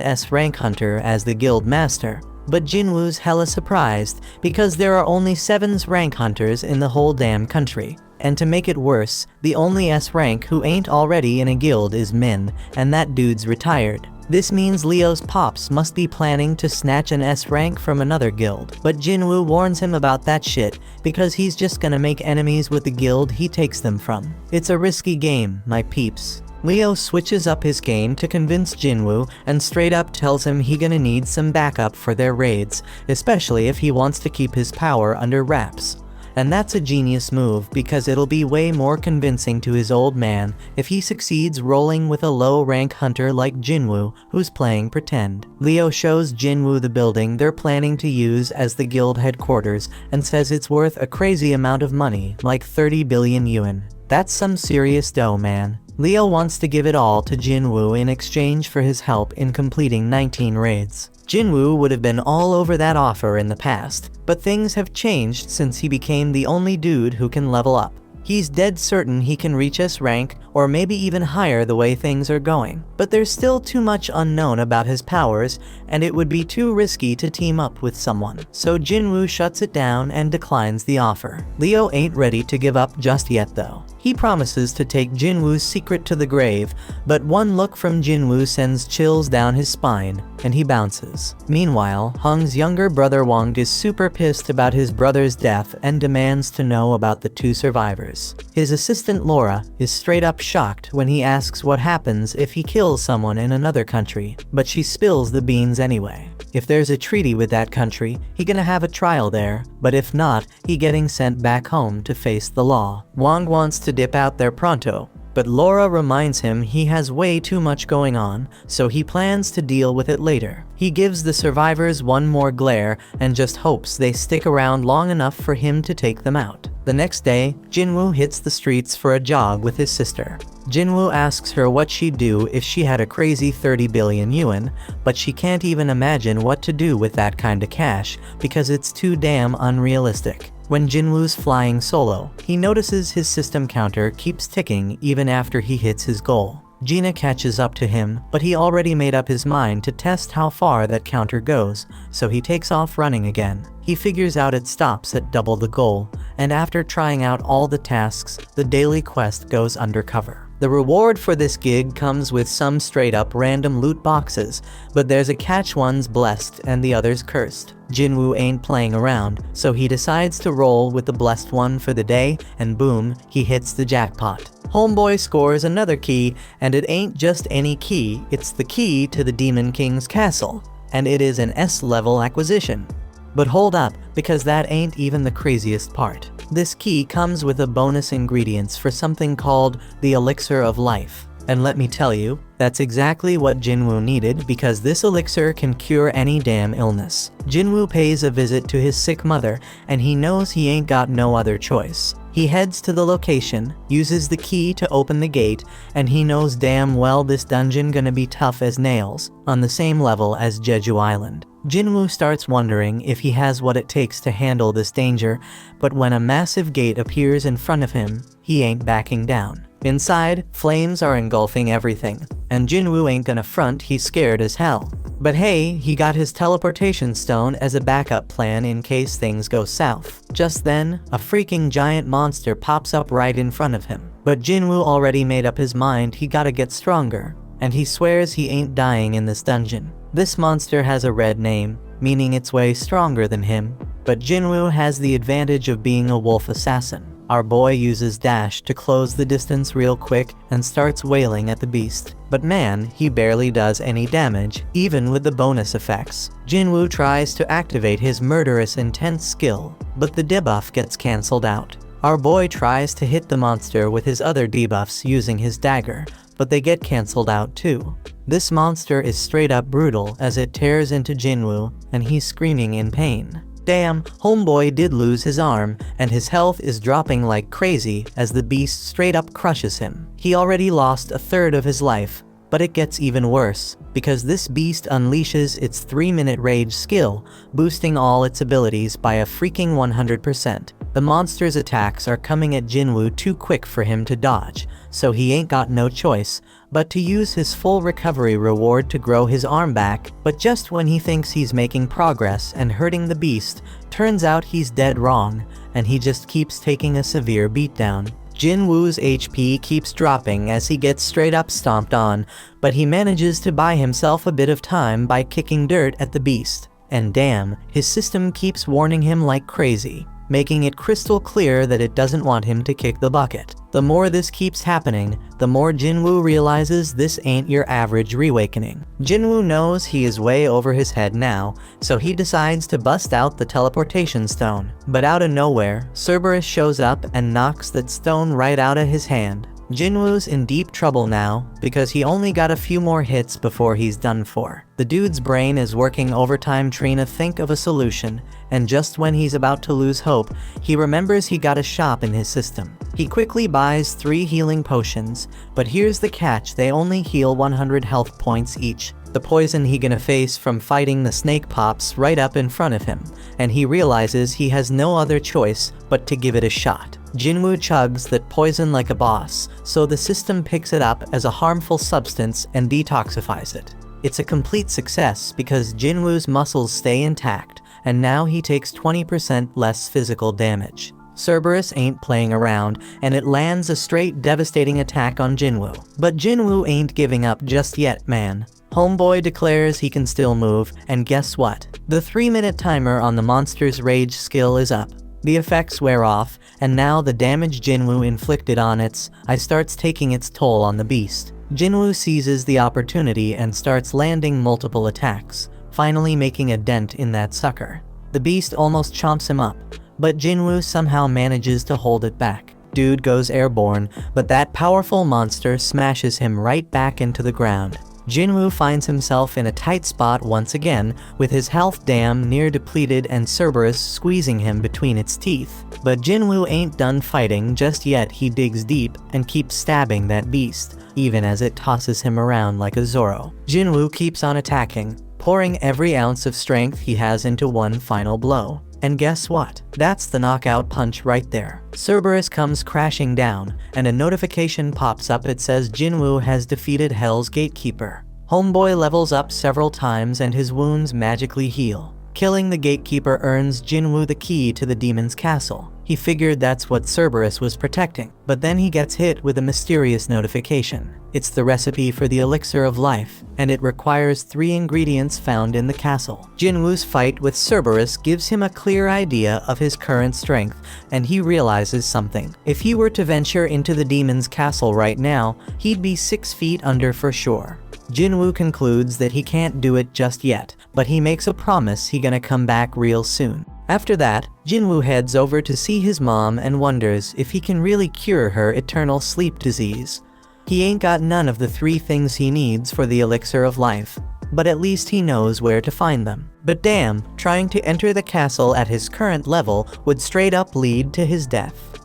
S-rank hunter as the guild master, but Jinwoo's hella surprised because there are only 7 rank hunters in the whole damn country. And to make it worse, the only S-rank who ain't already in a guild is Min, and that dude's retired. This means Leo's pops must be planning to snatch an S-rank from another guild. But Jinwoo warns him about that shit, because he's just gonna make enemies with the guild he takes them from. It's a risky game, my peeps. Leo switches up his game to convince Jinwoo and straight up tells him he gonna need some backup for their raids, especially if he wants to keep his power under wraps. And that's a genius move because it'll be way more convincing to his old man if he succeeds rolling with a low-rank hunter like Jinwoo who's playing pretend. Leo shows Jinwoo the building they're planning to use as the guild headquarters and says it's worth a crazy amount of money, like 30 billion yuan. That's some serious dough, man. Leo wants to give it all to Jinwoo in exchange for his help in completing 19 raids. Jinwoo would have been all over that offer in the past, but things have changed since he became the only dude who can level up. He's dead certain he can reach S rank, or maybe even higher the way things are going. But there's still too much unknown about his powers, and it would be too risky to team up with someone. So Jinwoo shuts it down and declines the offer. Leo ain't ready to give up just yet though. He promises to take Jinwoo's secret to the grave, but one look from Jinwoo sends chills down his spine, and he bounces. Meanwhile, Hung's younger brother Wang is super pissed about his brother's death and demands to know about the 2 survivors. His assistant Laura is straight up shocked when he asks what happens if he kills someone in another country, but she spills the beans anyway. If there's a treaty with that country, he gonna have a trial there, but if not, he getting sent back home to face the law. Wang wants to dip out there pronto, but Laura reminds him he has way too much going on, so he plans to deal with it later. He gives the survivors one more glare and just hopes they stick around long enough for him to take them out. The next day, Jinwoo hits the streets for a jog with his sister. Jinwoo asks her what she'd do if she had a crazy 30 billion yuan, but she can't even imagine what to do with that kind of cash because it's too damn unrealistic. When Jinwoo's flying solo, he notices his system counter keeps ticking even after he hits his goal. Gina catches up to him, but he already made up his mind to test how far that counter goes, so he takes off running again. He figures out it stops at double the goal, and after trying out all the tasks, the daily quest goes undercover. The reward for this gig comes with some straight up random loot boxes, but there's a catch: one's blessed and the other's cursed. Jinwoo ain't playing around, so he decides to roll with the blessed one for the day, and boom, he hits the jackpot. Homeboy scores another key, and it ain't just any key, it's the key to the Demon King's castle, and it is an S-level acquisition. But hold up, because that ain't even the craziest part. This key comes with a bonus ingredients for something called the Elixir of Life. And let me tell you, that's exactly what Jinwoo needed, because this elixir can cure any damn illness. Jinwoo pays a visit to his sick mother, and he knows he ain't got no other choice. He heads to the location, uses the key to open the gate, and he knows damn well this dungeon gonna be tough as nails, on the same level as Jeju Island. Jinwoo starts wondering if he has what it takes to handle this danger, but when a massive gate appears in front of him, he ain't backing down. Inside, flames are engulfing everything, and Jinwoo ain't gonna front, he's scared as hell. But hey, he got his teleportation stone as a backup plan in case things go south. Just then, a freaking giant monster pops up right in front of him. But Jinwoo already made up his mind he gotta get stronger, and he swears he ain't dying in this dungeon. This monster has a red name, meaning it's way stronger than him, but Jinwoo has the advantage of being a wolf assassin. Our boy uses dash to close the distance real quick and starts wailing at the beast. But man, he barely does any damage, even with the bonus effects. Jinwoo tries to activate his murderous intense skill, but the debuff gets cancelled out. Our boy tries to hit the monster with his other debuffs using his dagger, but they get cancelled out too. This monster is straight up brutal as it tears into Jinwoo, and he's screaming in pain. Damn, homeboy did lose his arm, and his health is dropping like crazy as the beast straight up crushes him. He already lost a third of his life, but it gets even worse, because this beast unleashes its 3-minute rage skill, boosting all its abilities by a freaking 100%. The monster's attacks are coming at Jinwoo too quick for him to dodge, so he ain't got no choice but to use his full recovery reward to grow his arm back. But just when he thinks he's making progress and hurting the beast, turns out he's dead wrong, and he just keeps taking a severe beatdown. Jinwoo's HP keeps dropping as he gets straight up stomped on, but he manages to buy himself a bit of time by kicking dirt at the beast. And damn, his system keeps warning him like crazy, making it crystal clear that it doesn't want him to kick the bucket. The more this keeps happening, the more Jinwoo realizes this ain't your average reawakening. Jinwoo knows he is way over his head now, so he decides to bust out the teleportation stone. But out of nowhere, Cerberus shows up and knocks that stone right out of his hand. Jinwoo's in deep trouble now, because he only got a few more hits before he's done for. The dude's brain is working overtime trying to think of a solution, and just when he's about to lose hope, he remembers he got a shop in his system. He quickly buys 3 healing potions, but here's the catch: they only heal 100 health points each. The poison he gonna face from fighting the snake pops right up in front of him, and he realizes he has no other choice but to give it a shot. Jinwoo chugs that poison like a boss, so the system picks it up as a harmful substance and detoxifies it. It's a complete success because Jinwoo's muscles stay intact, and now he takes 20% less physical damage. Cerberus ain't playing around, and it lands a straight devastating attack on Jinwoo. But Jinwoo ain't giving up just yet, man. Homeboy declares he can still move, and guess what? The 3-minute timer on the monster's rage skill is up. The effects wear off, and now the damage Jinwoo inflicted on its eye starts taking its toll on the beast. Jinwoo seizes the opportunity and starts landing multiple attacks, finally making a dent in that sucker. The beast almost chomps him up, but Jinwoo somehow manages to hold it back. dude goes airborne, but that powerful monster smashes him right back into the ground. Jinwoo finds himself in a tight spot once again, with his health damn near depleted and Cerberus squeezing him between its teeth. But Jinwoo ain't done fighting just yet. He digs deep and keeps stabbing that beast, even as it tosses him around like a Zorro. Jinwoo keeps on attacking, pouring every ounce of strength he has into one final blow. And guess what? That's the knockout punch right there. Cerberus comes crashing down, and a notification pops up. It says Jinwoo has defeated Hell's Gatekeeper. Homeboy levels up several times and his wounds magically heal. Killing the Gatekeeper earns Jinwoo the key to the demon's castle. He figured that's what Cerberus was protecting, but then he gets hit with a mysterious notification. It's the recipe for the elixir of life, and it requires 3 ingredients found in the castle. Jinwoo's fight with Cerberus gives him a clear idea of his current strength, and he realizes something. If he were to venture into the demon's castle right now, he'd be 6 feet under for sure. Jinwoo concludes that he can't do it just yet, but he makes a promise he gonna come back real soon. After that, Jinwoo heads over to see his mom and wonders if he can really cure her eternal sleep disease. He ain't got none of the 3 things he needs for the elixir of life, but at least he knows where to find them. But damn, trying to enter the castle at his current level would straight up lead to his death.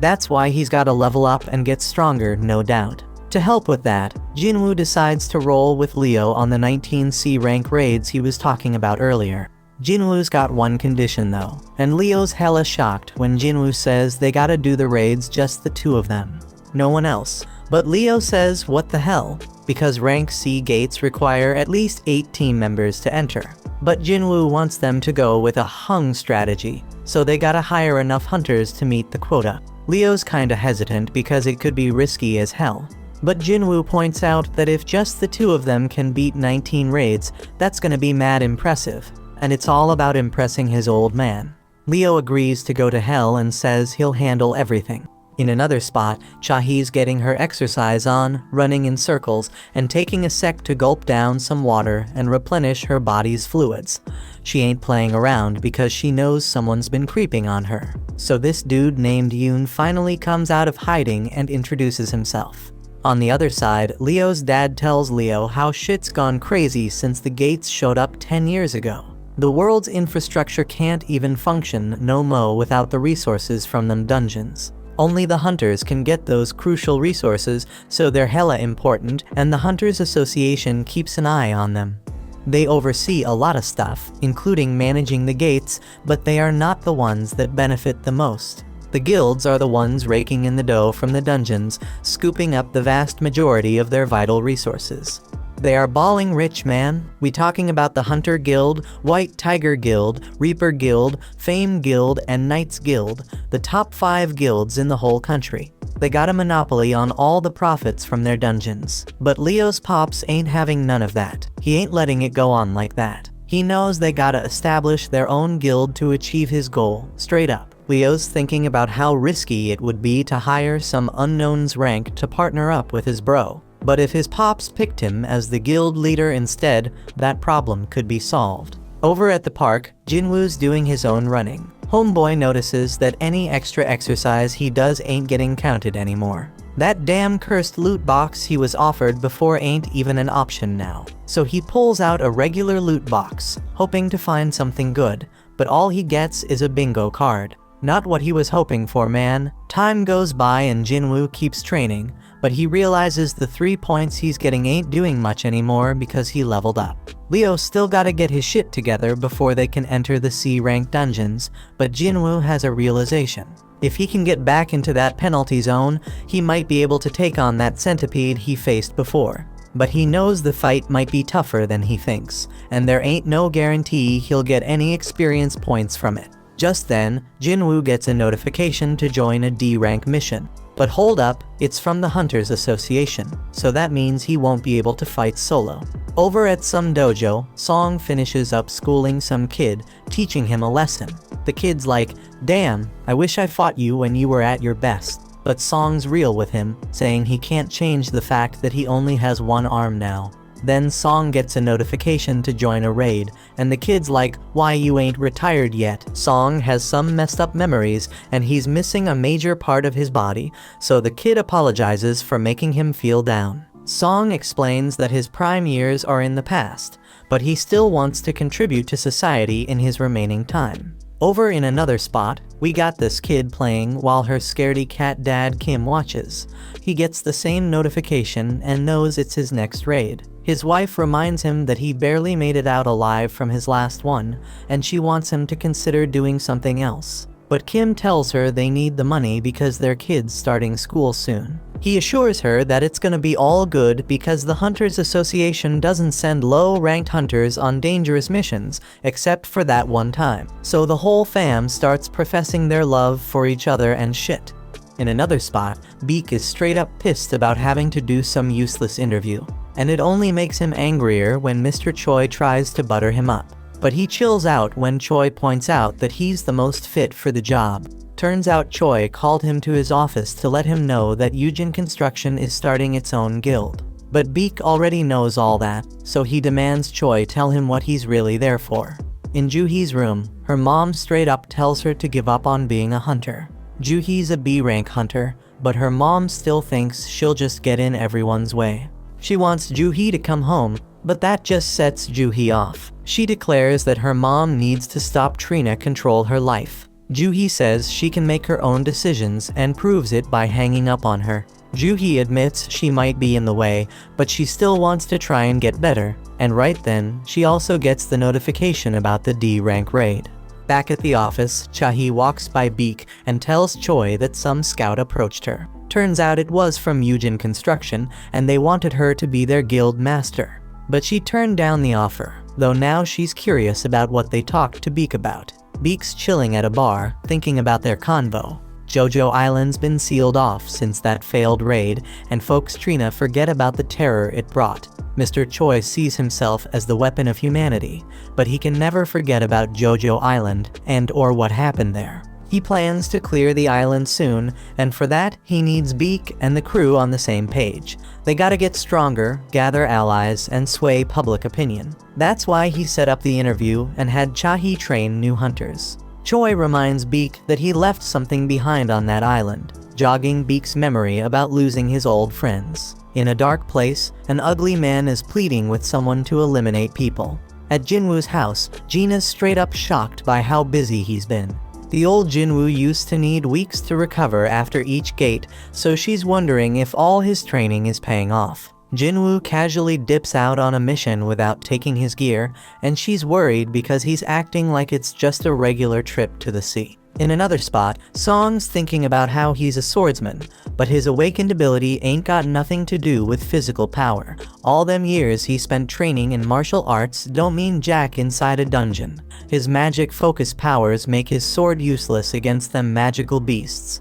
That's why he's gotta level up and get stronger, no doubt. To help with that, Jinwoo decides to roll with Leo on the 19C rank raids he was talking about earlier. Jinwoo's got one condition though, and Leo's hella shocked when Jinwoo says they gotta do the raids just the 2 of them. No one else. But Leo says what the hell, because rank C gates require at least 8 team members to enter. But Jinwoo wants them to go with a hung strategy, so they gotta hire enough hunters to meet the quota. Leo's kinda hesitant because it could be risky as hell. But Jinwoo points out that if just the 2 of them can beat 19 raids, that's gonna be mad impressive. And it's all about impressing his old man. Leo agrees to go to hell and says he'll handle everything. In another spot, Chahee's getting her exercise on, running in circles, and taking a sec to gulp down some water and replenish her body's fluids. She ain't playing around because she knows someone's been creeping on her. So this dude named Yoon finally comes out of hiding and introduces himself. On the other side, Leo's dad tells Leo how shit's gone crazy since the gates showed up 10 years ago. The world's infrastructure can't even function no mo without the resources from them dungeons. Only the hunters can get those crucial resources, so they're hella important, and the Hunters Association keeps an eye on them. They oversee a lot of stuff, including managing the gates, but they are not the ones that benefit the most. The guilds are the ones raking in the dough from the dungeons, scooping up the vast majority of their vital resources. They are balling rich, man. We talking about the Hunter Guild, White Tiger Guild, Reaper Guild, Fame Guild, and Knights Guild, the top 5 guilds in the whole country. They got a monopoly on all the profits from their dungeons. But Leo's pops ain't having none of that. He ain't letting it go on like that. He knows they gotta establish their own guild to achieve his goal, straight up. Leo's thinking about how risky it would be to hire some unknown's rank to partner up with his bro. But if his pops picked him as the guild leader instead, that problem could be solved. Over at the park, Jinwoo's doing his own running. Homeboy notices that any extra exercise he does ain't getting counted anymore. That damn cursed loot box he was offered before ain't even an option now. So he pulls out a regular loot box, hoping to find something good, but all he gets is a bingo card. Not what he was hoping for, man. Time goes by and Jinwoo keeps training, but he realizes the 3 points he's getting ain't doing much anymore because he leveled up. Leo still gotta get his shit together before they can enter the C-rank dungeons, but Jinwoo has a realization. If he can get back into that penalty zone, he might be able to take on that centipede he faced before. But he knows the fight might be tougher than he thinks, and there ain't no guarantee he'll get any experience points from it. Just then, Jinwoo gets a notification to join a D-rank mission. But hold up, it's from the Hunters Association, so that means he won't be able to fight solo. Over at some dojo, Song finishes up schooling some kid, teaching him a lesson. The kid's like, "Damn, I wish I fought you when you were at your best." But Song's real with him, saying he can't change the fact that he only has one arm now. Then Song gets a notification to join a raid, and the kid's like, "Why you ain't retired yet?" Song has some messed up memories, and he's missing a major part of his body, so the kid apologizes for making him feel down. Song explains that his prime years are in the past, but he still wants to contribute to society in his remaining time. Over in another spot, we got this kid playing while her scaredy cat dad Kim watches. He gets the same notification and knows it's his next raid. His wife reminds him that he barely made it out alive from his last one, and she wants him to consider doing something else. But Kim tells her they need the money because their kid's starting school soon. He assures her that it's gonna be all good because the Hunters Association doesn't send low-ranked hunters on dangerous missions, except for that one time. So the whole fam starts professing their love for each other and shit. In another spot, Beak is straight up pissed about having to do some useless interview, and it only makes him angrier when Mr. Choi tries to butter him up. But he chills out when Choi points out that he's the most fit for the job. Turns out Choi called him to his office to let him know that Yujin Construction is starting its own guild. But Beak already knows all that, so he demands Choi tell him what he's really there for. In Juhee's room, her mom straight up tells her to give up on being a hunter. Juhee's a B-rank hunter, but her mom still thinks she'll just get in everyone's way. She wants Juhee to come home, but that just sets Juhee off. She declares that her mom needs to stop Trina control her life. Juhee says she can make her own decisions and proves it by hanging up on her. Juhee admits she might be in the way, but she still wants to try and get better, and right then, she also gets the notification about the D-rank raid. Back at the office, Chahi walks by Beak and tells Choi that some scout approached her. Turns out it was from Yujin Construction, and they wanted her to be their guild master. But she turned down the offer, though now she's curious about what they talked to Beak about. Beak's chilling at a bar, thinking about their convo. Jojo Island's been sealed off since that failed raid, and folks Trina forget about the terror it brought. Mr. Choi sees himself as the weapon of humanity, but he can never forget about Jojo Island and/or what happened there. He plans to clear the island soon, and for that, he needs Beak and the crew on the same page. They gotta get stronger, gather allies, and sway public opinion. That's why he set up the interview and had Chahi train new hunters. Choi reminds Beak that he left something behind on that island, jogging Beak's memory about losing his old friends. In a dark place, an ugly man is pleading with someone to eliminate people. At Jinwoo's house, Gina's straight up shocked by how busy he's been. The old Jinwoo used to need weeks to recover after each gate, so she's wondering if all his training is paying off. Jinwoo casually dips out on a mission without taking his gear, and she's worried because he's acting like it's just a regular trip to the sea. In another spot, Song's thinking about how he's a swordsman, but his awakened ability ain't got nothing to do with physical power. All them years he spent training in martial arts don't mean jack inside a dungeon. His magic focus powers make his sword useless against them magical beasts.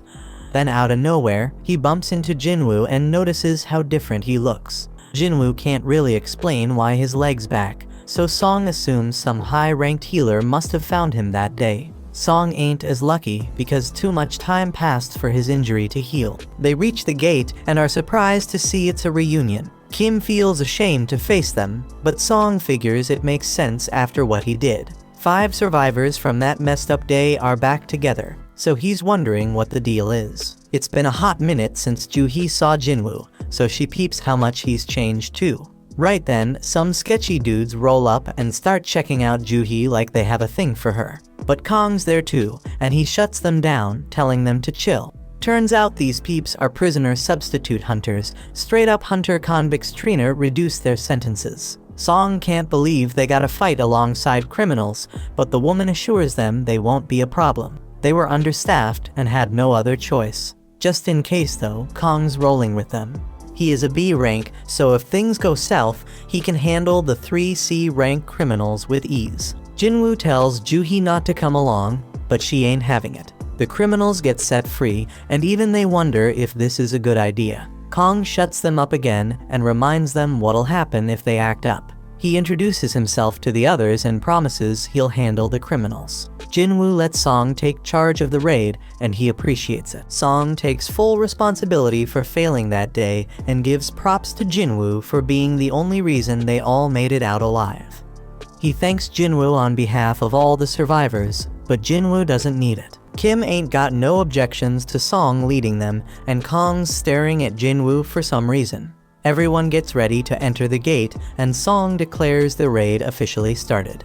Then out of nowhere, he bumps into Jinwoo and notices how different he looks. Jinwoo can't really explain why his leg's back, so Song assumes some high-ranked healer must have found him that day. Song ain't as lucky because too much time passed for his injury to heal. They reach the gate and are surprised to see it's a reunion. Kim feels ashamed to face them, but Song figures it makes sense after what he did. 5 survivors from that messed up day are back together, so he's wondering what the deal is. It's been a hot minute since Juhee saw Jinwoo, so she peeps how much he's changed too. Right then, some sketchy dudes roll up and start checking out Juhee like they have a thing for her. But Kong's there too, and he shuts them down, telling them to chill. Turns out these peeps are prisoner substitute hunters. Straight up hunter convicts Trina reduced their sentences. Song can't believe they gotta fight alongside criminals, but the woman assures them they won't be a problem. They were understaffed and had no other choice. Just in case though, Kong's rolling with them. He is a B rank, so if things go south, he can handle the 3 C rank criminals with ease. Jinwoo tells Juhee not to come along, but she ain't having it. The criminals get set free, and even they wonder if this is a good idea. Kong shuts them up again and reminds them what'll happen if they act up. He introduces himself to the others and promises he'll handle the criminals. Jinwoo lets Song take charge of the raid, and he appreciates it. Song takes full responsibility for failing that day and gives props to Jinwoo for being the only reason they all made it out alive. He thanks Jinwoo on behalf of all the survivors, but Jinwoo doesn't need it. Kim ain't got no objections to Song leading them, and Kong's staring at Jinwoo for some reason. Everyone gets ready to enter the gate, and Song declares the raid officially started.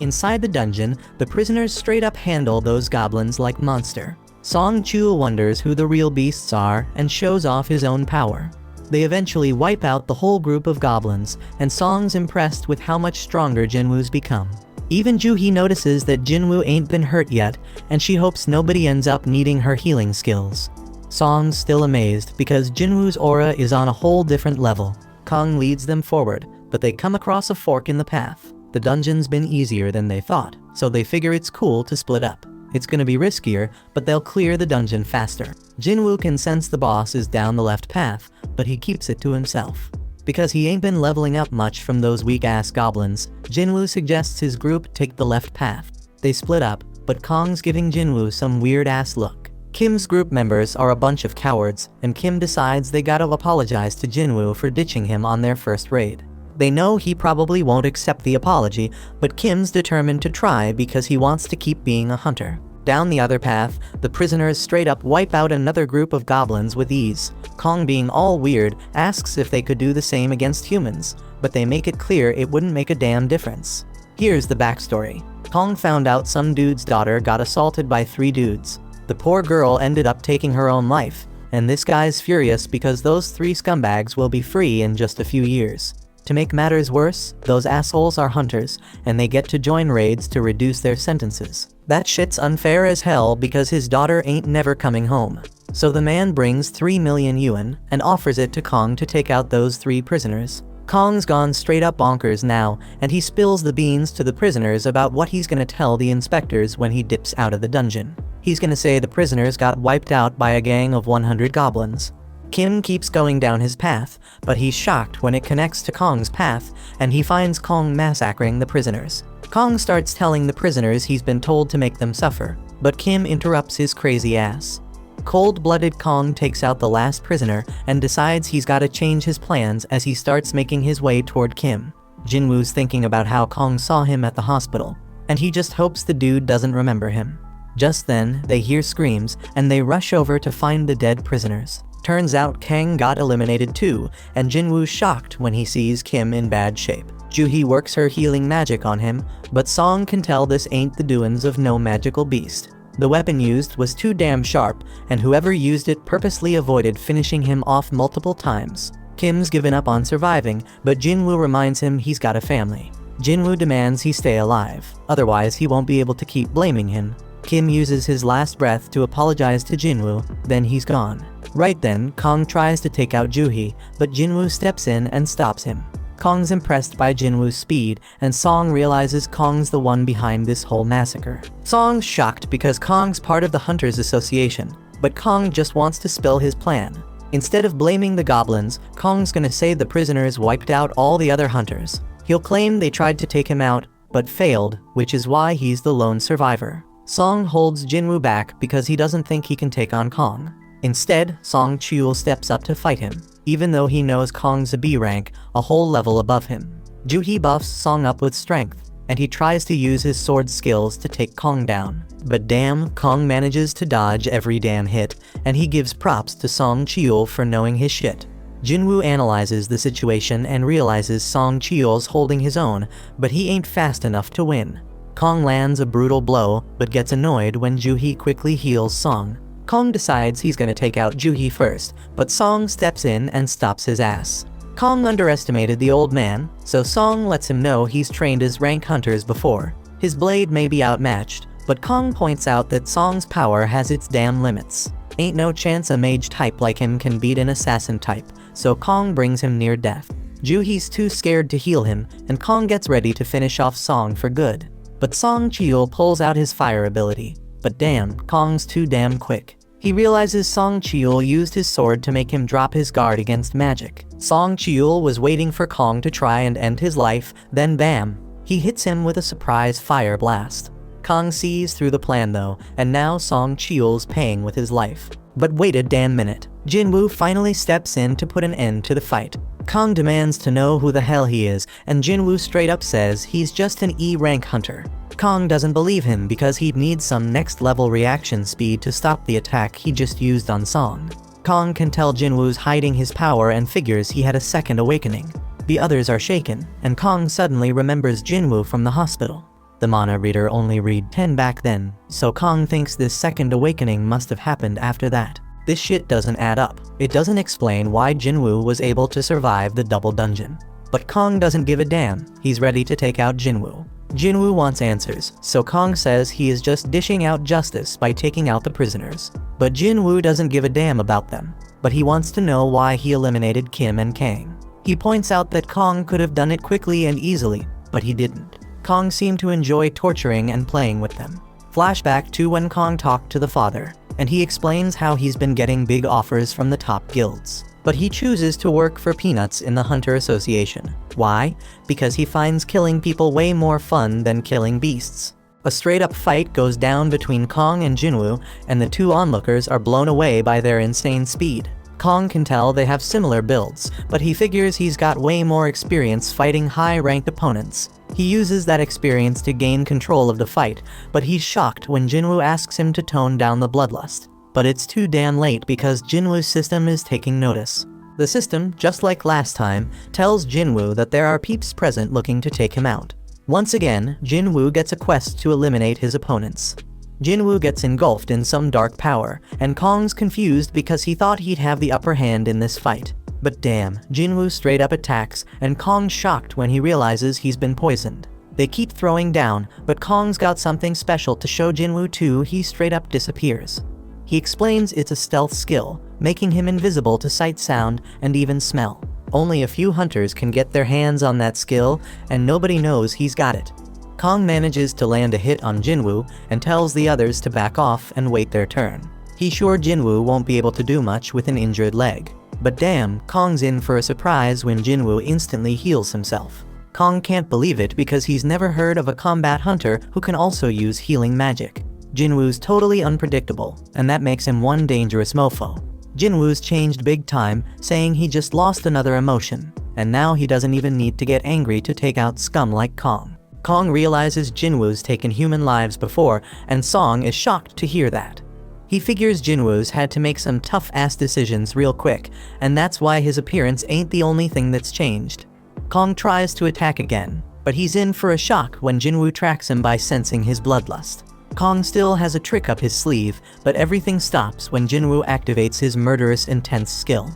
Inside the dungeon, the prisoners straight up handle those goblins like monster. Song Chul wonders who the real beasts are and shows off his own power. They eventually wipe out the whole group of goblins, and Song's impressed with how much stronger Jinwoo's become. Even Juhee notices that Jinwoo ain't been hurt yet, and she hopes nobody ends up needing her healing skills. Song's still amazed because Jinwoo's aura is on a whole different level. Kong leads them forward, but they come across a fork in the path. The dungeon's been easier than they thought, so they figure it's cool to split up. It's gonna be riskier, but they'll clear the dungeon faster. Jinwoo can sense the boss is down the left path, but he keeps it to himself. Because he ain't been leveling up much from those weak-ass goblins, Jinwoo suggests his group take the left path. They split up, but Kong's giving Jinwoo some weird-ass look. Kim's group members are a bunch of cowards, and Kim decides they gotta apologize to Jinwoo for ditching him on their first raid. They know he probably won't accept the apology, but Kim's determined to try because he wants to keep being a hunter. Down the other path, the prisoners straight up wipe out another group of goblins with ease. Kong, being all weird, asks if they could do the same against humans, but they make it clear it wouldn't make a damn difference. Here's the backstory. Kong found out some dude's daughter got assaulted by 3 dudes. The poor girl ended up taking her own life, and this guy's furious because those 3 scumbags will be free in just a few years. To make matters worse, those assholes are hunters, and they get to join raids to reduce their sentences. That shit's unfair as hell because his daughter ain't never coming home. So the man brings 3 million yuan and offers it to Kong to take out those 3 prisoners. Kong's gone straight up bonkers now, and he spills the beans to the prisoners about what he's gonna tell the inspectors when he dips out of the dungeon. He's gonna say the prisoners got wiped out by a gang of 100 goblins. Kim keeps going down his path, but he's shocked when it connects to Kong's path, and he finds Kong massacring the prisoners. Kong starts telling the prisoners he's been told to make them suffer, but Kim interrupts his crazy ass. Cold-blooded Kong takes out the last prisoner and decides he's gotta change his plans as he starts making his way toward Kim. Jinwoo's thinking about how Kong saw him at the hospital, and he just hopes the dude doesn't remember him. Just then, they hear screams, and they rush over to find the dead prisoners. Turns out Kang got eliminated too, and Jinwoo's shocked when he sees Kim in bad shape. Juhee works her healing magic on him, but Song can tell this ain't the doings of no magical beast. The weapon used was too damn sharp, and whoever used it purposely avoided finishing him off multiple times. Kim's given up on surviving, but Jinwoo reminds him he's got a family. Jinwoo demands he stay alive, otherwise he won't be able to keep blaming him. Kim uses his last breath to apologize to Jinwoo, then he's gone. Right then, Kong tries to take out Juhee, but Jinwoo steps in and stops him. Kong's impressed by Jinwoo's speed, and Song realizes Kong's the one behind this whole massacre. Song's shocked because Kong's part of the Hunters Association, but Kong just wants to spill his plan. Instead of blaming the goblins, Kong's gonna say the prisoners wiped out all the other hunters. He'll claim they tried to take him out, but failed, which is why he's the lone survivor. Song holds Jinwoo back because he doesn't think he can take on Kong. Instead, Song Chul steps up to fight him, even though he knows Kong's a B rank, a whole level above him. Juhee buffs Song up with strength, and he tries to use his sword skills to take Kong down. But damn, Kong manages to dodge every damn hit, and he gives props to Song Chul for knowing his shit. Jinwoo analyzes the situation and realizes Song Chul's holding his own, but he ain't fast enough to win. Kong lands a brutal blow, but gets annoyed when Juhee quickly heals Song. Kong decides he's gonna take out Juhee first, but Song steps in and stops his ass. Kong underestimated the old man, so Song lets him know he's trained as rank hunters before. His blade may be outmatched, but Kong points out that Song's power has its damn limits. Ain't no chance a mage type like him can beat an assassin type, so Kong brings him near death. Juhee's too scared to heal him, and Kong gets ready to finish off Song for good. But Song Chul pulls out his fire ability. But damn, Kong's too damn quick. He realizes Song Cheol used his sword to make him drop his guard against magic. Song Cheol was waiting for Kong to try and end his life, then bam! He hits him with a surprise fire blast. Kong sees through the plan though, and now Song Cheol's paying with his life. But wait a damn minute. Jinwoo finally steps in to put an end to the fight. Kong demands to know who the hell he is, and Jinwoo straight up says he's just an E-rank hunter. Kong doesn't believe him because he'd need some next level reaction speed to stop the attack he just used on Song. Kong can tell Jinwoo's hiding his power and figures he had a second awakening. The others are shaken, and Kong suddenly remembers Jinwoo from the hospital. The mana reader only read 10 back then, so Kong thinks this second awakening must have happened after that. This shit doesn't add up. It doesn't explain why Jinwoo was able to survive the double dungeon. But Kong doesn't give a damn, he's ready to take out Jinwoo. Jinwoo wants answers, so Kong says he is just dishing out justice by taking out the prisoners. But Jinwoo doesn't give a damn about them, but he wants to know why he eliminated Kim and Kang. He points out that Kong could have done it quickly and easily, but he didn't. Kong seemed to enjoy torturing and playing with them. Flashback to when Kong talked to the father, and he explains how he's been getting big offers from the top guilds. But he chooses to work for peanuts in the Hunter Association. Why? Because he finds killing people way more fun than killing beasts. A straight-up fight goes down between Kong and Jinwoo, and the two onlookers are blown away by their insane speed. Kong can tell they have similar builds, but he figures he's got way more experience fighting high-ranked opponents. He uses that experience to gain control of the fight, but he's shocked when Jinwoo asks him to tone down the bloodlust. But it's too damn late because Jinwoo's system is taking notice. The system, just like last time, tells Jinwoo that there are peeps present looking to take him out. Once again, Jinwoo gets a quest to eliminate his opponents. Jinwoo gets engulfed in some dark power, and Kong's confused because he thought he'd have the upper hand in this fight. But damn, Jinwoo straight up attacks, and Kong's shocked when he realizes he's been poisoned. They keep throwing down, but Kong's got something special to show Jinwoo too. He straight up disappears. He explains it's a stealth skill, making him invisible to sight, sound, and even smell. Only a few hunters can get their hands on that skill, and nobody knows he's got it. Kong manages to land a hit on Jinwoo and tells the others to back off and wait their turn. He's sure Jinwoo won't be able to do much with an injured leg. But damn, Kong's in for a surprise when Jinwoo instantly heals himself. Kong can't believe it because he's never heard of a combat hunter who can also use healing magic. Jinwoo's totally unpredictable, and that makes him one dangerous mofo. Jinwoo's changed big time, saying he just lost another emotion, and now he doesn't even need to get angry to take out scum like Kong. Kong realizes Jinwoo's taken human lives before, and Song is shocked to hear that. He figures Jinwoo's had to make some tough-ass decisions real quick, and that's why his appearance ain't the only thing that's changed. Kong tries to attack again, but he's in for a shock when Jinwoo tracks him by sensing his bloodlust. Kong still has a trick up his sleeve, but everything stops when Jinwoo activates his murderous intense skill.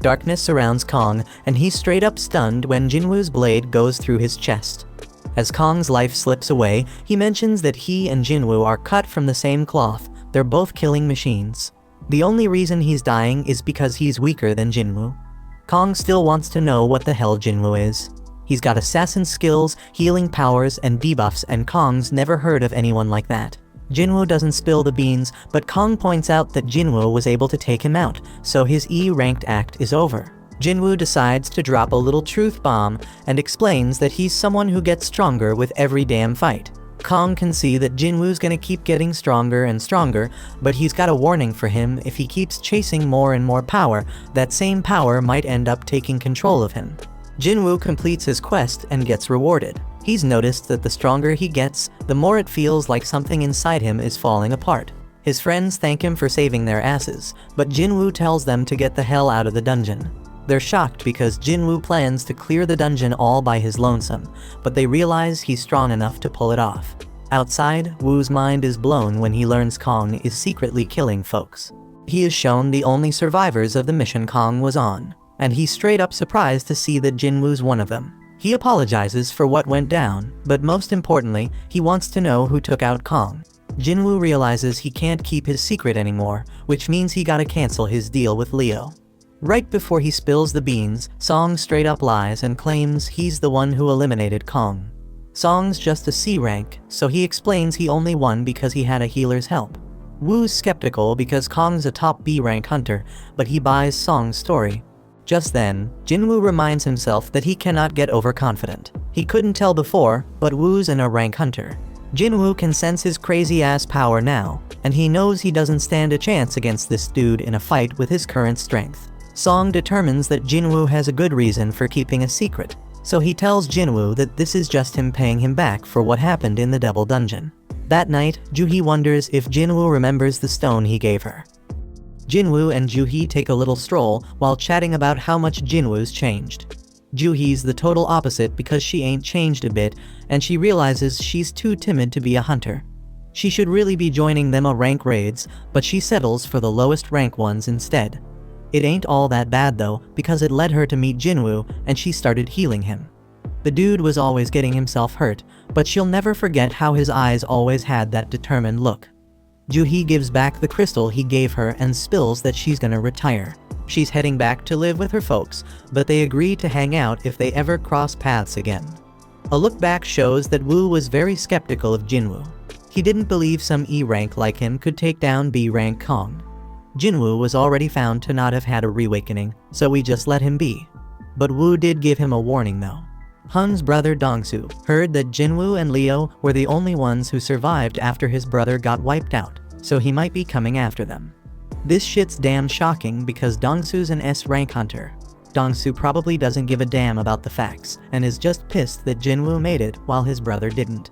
Darkness surrounds Kong, and he's straight up stunned when Jinwoo's blade goes through his chest. As Kong's life slips away, he mentions that he and Jinwoo are cut from the same cloth. They're both killing machines. The only reason he's dying is because he's weaker than Jinwoo. Kong still wants to know what the hell Jinwoo is. He's got assassin skills, healing powers, and debuffs, and Kong's never heard of anyone like that. Jinwoo doesn't spill the beans, but Kong points out that Jinwoo was able to take him out, so his E-ranked act is over. Jinwoo decides to drop a little truth bomb and explains that he's someone who gets stronger with every damn fight. Kong can see that Jinwoo's gonna keep getting stronger and stronger, but he's got a warning for him: if he keeps chasing more and more power, that same power might end up taking control of him. Jinwoo completes his quest and gets rewarded. He's noticed that the stronger he gets, the more it feels like something inside him is falling apart. His friends thank him for saving their asses, but Jinwoo tells them to get the hell out of the dungeon. They're shocked because Jinwoo plans to clear the dungeon all by his lonesome, but they realize he's strong enough to pull it off. Outside, Woo's mind is blown when he learns Kong is secretly killing folks. He is shown the only survivors of the mission Kong was on, and he's straight up surprised to see that Jinwoo's one of them. He apologizes for what went down, but most importantly, he wants to know who took out Kong. Jinwoo realizes he can't keep his secret anymore, which means he gotta cancel his deal with Leo. Right before he spills the beans, Song straight up lies and claims he's the one who eliminated Kong. Song's just a C rank, so he explains he only won because he had a healer's help. Woo's skeptical because Kong's a top B rank hunter, but he buys Song's story. Just then, Jinwoo reminds himself that he cannot get overconfident. He couldn't tell before, but Woo's an A rank hunter. Jinwoo can sense his crazy-ass power now, and he knows he doesn't stand a chance against this dude in a fight with his current strength. Song determines that Jinwoo has a good reason for keeping a secret, so he tells Jinwoo that this is just him paying him back for what happened in the Devil Dungeon. That night, Juhee wonders if Jinwoo remembers the stone he gave her. Jinwoo and Juhee take a little stroll while chatting about how much Jinwoo's changed. Juhee's the total opposite because she ain't changed a bit, and she realizes she's too timid to be a hunter. She should really be joining them A rank raids, but she settles for the lowest rank ones instead. It ain't all that bad though, because it led her to meet Jinwoo, and she started healing him. The dude was always getting himself hurt, but she'll never forget how his eyes always had that determined look. Juhee gives back the crystal he gave her and spills that she's gonna retire. She's heading back to live with her folks, but they agree to hang out if they ever cross paths again. A look back shows that Woo was very skeptical of Jinwoo. He didn't believe some E rank like him could take down B rank Kong. Jinwoo was already found to not have had a reawakening, so we just let him be. But Woo did give him a warning though. Hun's brother Dongsu heard that Jinwoo and Leo were the only ones who survived after his brother got wiped out, so he might be coming after them. This shit's damn shocking because Dongsu's an S rank hunter. Dongsu probably doesn't give a damn about the facts, and is just pissed that Jinwoo made it while his brother didn't.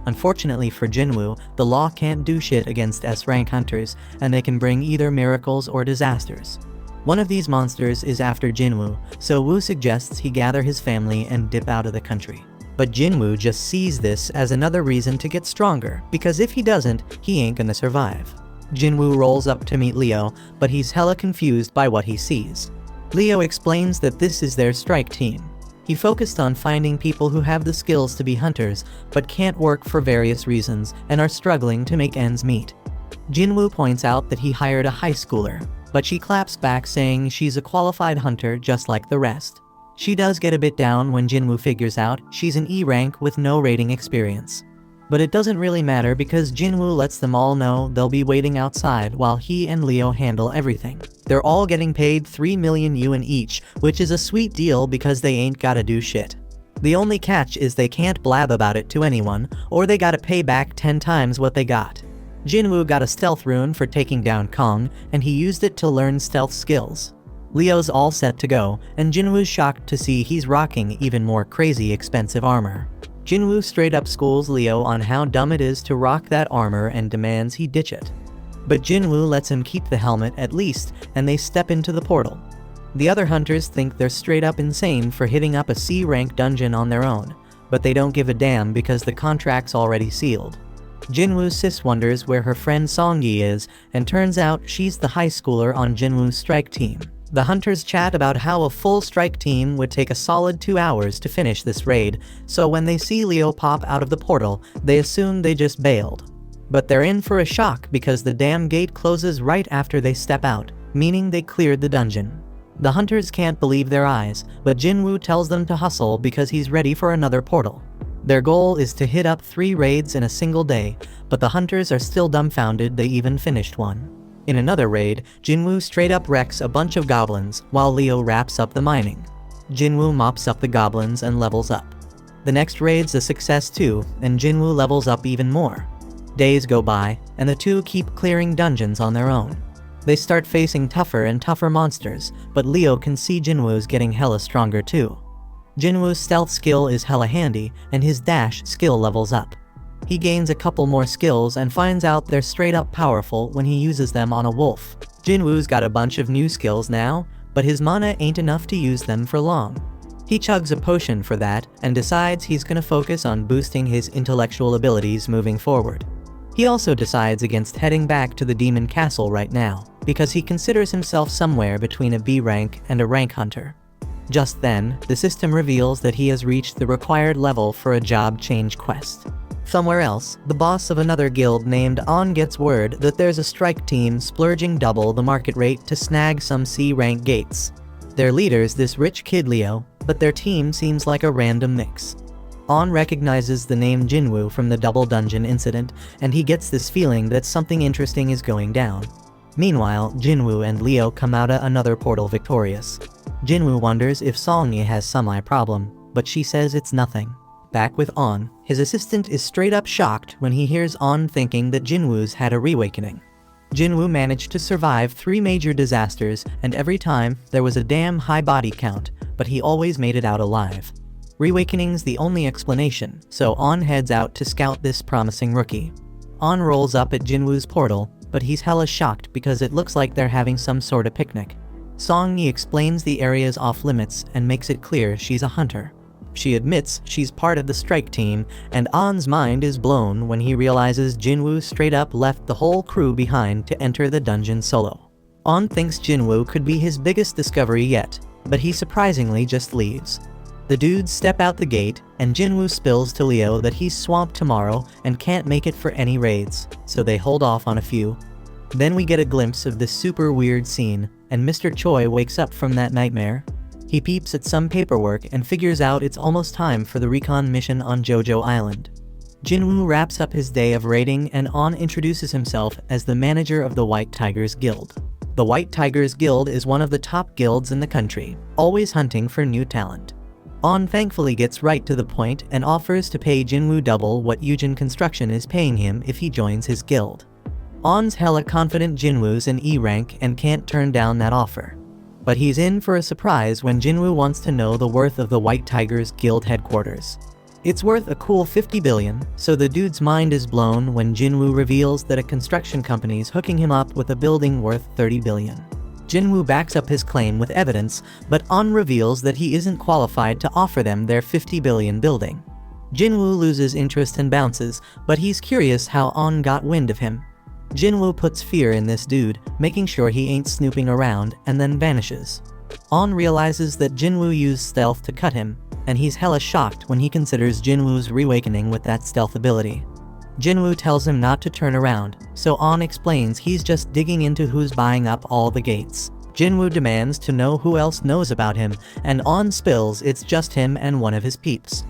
Unfortunately for Jinwoo, the law can't do shit against S rank hunters, and they can bring either miracles or disasters. One of these monsters is after Jinwoo, so Woo suggests he gather his family and dip out of the country. But Jinwoo just sees this as another reason to get stronger, because if he doesn't, he ain't gonna survive. Jinwoo rolls up to meet Leo, but he's hella confused by what he sees. Leo explains that this is their strike team. He focused on finding people who have the skills to be hunters, but can't work for various reasons and are struggling to make ends meet. Jinwoo points out that he hired a high schooler, but she claps back saying she's a qualified hunter just like the rest. She does get a bit down when Jinwoo figures out she's an E rank with no raiding experience. But it doesn't really matter because Jinwoo lets them all know they'll be waiting outside while he and Leo handle everything. They're all getting paid 3 million yuan each, which is a sweet deal because they ain't gotta do shit. The only catch is they can't blab about it to anyone, or they gotta pay back 10 times what they got. Jinwoo got a stealth rune for taking down Kong, and he used it to learn stealth skills. Leo's all set to go, and Jinwoo's shocked to see he's rocking even more crazy expensive armor. Jinwoo straight up schools Leo on how dumb it is to rock that armor and demands he ditch it. But Jinwoo lets him keep the helmet at least, and they step into the portal. The other hunters think they're straight up insane for hitting up a C rank dungeon on their own, but they don't give a damn because the contract's already sealed. Jinwoo's sis wonders where her friend Songyi is, and turns out she's the high schooler on Jinwoo's strike team. The hunters chat about how a full strike team would take a solid 2 hours to finish this raid, so when they see Leo pop out of the portal, they assume they just bailed. But they're in for a shock because the damn gate closes right after they step out, meaning they cleared the dungeon. The hunters can't believe their eyes, but Jinwoo tells them to hustle because he's ready for another portal. Their goal is to hit up 3 raids in a single day, but the hunters are still dumbfounded they even finished one. In another raid, Jinwoo straight up wrecks a bunch of goblins, while Leo wraps up the mining. Jinwoo mops up the goblins and levels up. The next raid's a success too, and Jinwoo levels up even more. Days go by, and the two keep clearing dungeons on their own. They start facing tougher and tougher monsters, but Leo can see Jinwoo's getting hella stronger too. Jinwoo's stealth skill is hella handy, and his dash skill levels up. He gains a couple more skills and finds out they're straight up powerful when he uses them on a wolf. Jinwoo's got a bunch of new skills now, but his mana ain't enough to use them for long. He chugs a potion for that and decides he's gonna focus on boosting his intellectual abilities moving forward. He also decides against heading back to the demon castle right now, because he considers himself somewhere between a B rank and a rank hunter. Just then, the system reveals that he has reached the required level for a job change quest. Somewhere else, the boss of another guild named On gets word that there's a strike team splurging double the market rate to snag some C-rank gates. Their leader's this rich kid Leo, but their team seems like a random mix. On recognizes the name Jinwoo from the double dungeon incident, and he gets this feeling that something interesting is going down. Meanwhile, Jinwoo and Leo come out another portal victorious. Jinwoo wonders if Song has some eye problem, but she says it's nothing. Back with On, his assistant is straight up shocked when he hears On thinking that Jinwoo's had a reawakening. Jinwoo managed to survive 3 major disasters, and every time, there was a damn high body count, but he always made it out alive. Reawakening's the only explanation, so On heads out to scout this promising rookie. On rolls up at Jinwoo's portal, but he's hella shocked because it looks like they're having some sort of picnic. Song-yi explains the area's off limits and makes it clear she's a hunter. She admits she's part of the strike team, and On's mind is blown when he realizes Jinwoo straight up left the whole crew behind to enter the dungeon solo. On thinks Jinwoo could be his biggest discovery yet, but he surprisingly just leaves. The dudes step out the gate, and Jinwoo spills to Leo that he's swamped tomorrow and can't make it for any raids, so they hold off on a few. Then we get a glimpse of this super weird scene, and Mr. Choi wakes up from that nightmare. He peeps at some paperwork and figures out it's almost time for the recon mission on Jojo Island. Jinwoo wraps up his day of raiding, and On introduces himself as the manager of the White Tigers Guild. The White Tigers Guild is one of the top guilds in the country, always hunting for new talent. On thankfully gets right to the point and offers to pay Jinwoo double what Eugen Construction is paying him if he joins his guild. On's hella confident Jinwoo's in E rank and can't turn down that offer. But he's in for a surprise when Jinwoo wants to know the worth of the White Tigers Guild headquarters. It's worth a cool 50 billion, so the dude's mind is blown when Jinwoo reveals that a construction company's hooking him up with a building worth 30 billion. Jinwoo backs up his claim with evidence, but On reveals that he isn't qualified to offer them their 50 billion building. Jinwoo loses interest and bounces, but he's curious how On got wind of him. Jinwoo puts fear in this dude, making sure he ain't snooping around, and then vanishes. On realizes that Jinwoo used stealth to cut him, and he's hella shocked when he considers Jinwoo's reawakening with that stealth ability. Jinwoo tells him not to turn around, so On explains he's just digging into who's buying up all the gates. Jinwoo demands to know who else knows about him, and On spills it's just him and one of his peeps.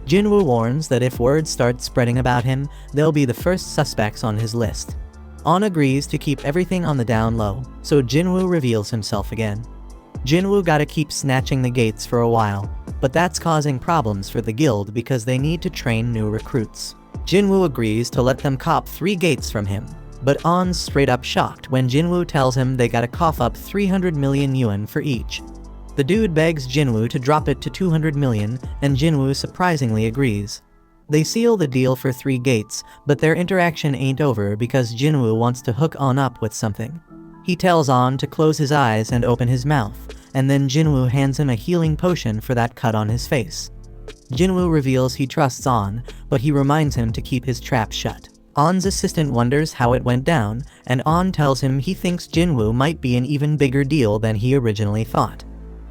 Jinwoo warns that if word starts spreading about him, they'll be the first suspects on his list. On agrees to keep everything on the down low, so Jinwoo reveals himself again. Jinwoo gotta keep snatching the gates for a while, but that's causing problems for the guild because they need to train new recruits. Jinwoo agrees to let them cop 3 gates from him, but On's straight up shocked when Jinwoo tells him they gotta cough up 300 million yuan for each. The dude begs Jinwoo to drop it to 200 million, and Jinwoo surprisingly agrees. They seal the deal for 3 gates, but their interaction ain't over because Jinwoo wants to hook On up with something. He tells On to close his eyes and open his mouth, and then Jinwoo hands him a healing potion for that cut on his face. Jinwoo reveals he trusts On, but he reminds him to keep his trap shut. On's assistant wonders how it went down, and On tells him he thinks Jinwoo might be an even bigger deal than he originally thought.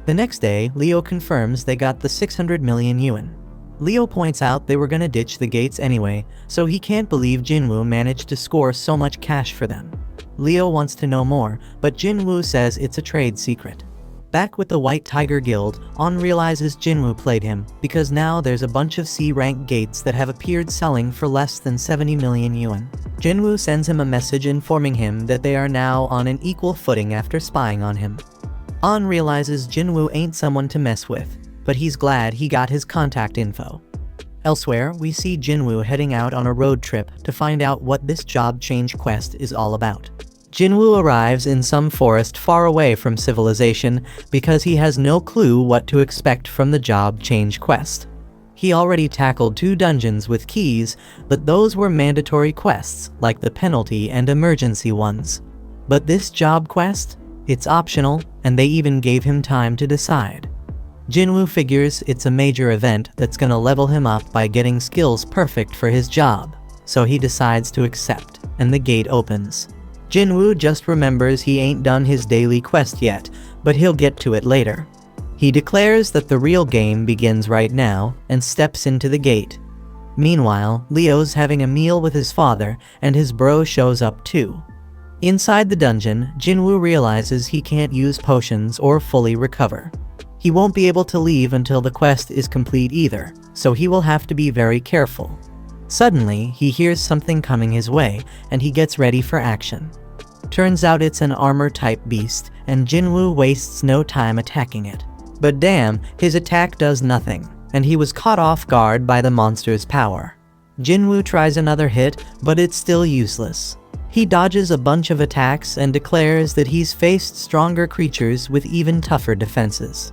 The next day, Leo confirms they got the 600 million yuan. Leo points out they were gonna ditch the gates anyway, so he can't believe Jinwoo managed to score so much cash for them. Leo wants to know more, but Jinwoo says it's a trade secret. Back with the White Tiger Guild, On realizes Jinwoo played him, because now there's a bunch of C-rank gates that have appeared selling for less than 70 million yuan. Jinwoo sends him a message informing him that they are now on an equal footing after spying on him. On realizes Jinwoo ain't someone to mess with, but he's glad he got his contact info. Elsewhere, we see Jinwoo heading out on a road trip to find out what this job change quest is all about. Jinwoo arrives in some forest far away from civilization because he has no clue what to expect from the job change quest. He already tackled 2 dungeons with keys, but those were mandatory quests, like the penalty and emergency ones. But this job quest? It's optional, and they even gave him time to decide. Jinwoo figures it's a major event that's gonna level him up by getting skills perfect for his job, so he decides to accept, and the gate opens. Jinwoo just remembers he ain't done his daily quest yet, but he'll get to it later. He declares that the real game begins right now, and steps into the gate. Meanwhile, Leo's having a meal with his father, and his bro shows up too. Inside the dungeon, Jinwoo realizes he can't use potions or fully recover. He won't be able to leave until the quest is complete either, so he will have to be very careful. Suddenly, he hears something coming his way, and he gets ready for action. Turns out it's an armor-type beast, and Jinwoo wastes no time attacking it. But damn, his attack does nothing, and he was caught off guard by the monster's power. Jinwoo tries another hit, but it's still useless. He dodges a bunch of attacks and declares that he's faced stronger creatures with even tougher defenses.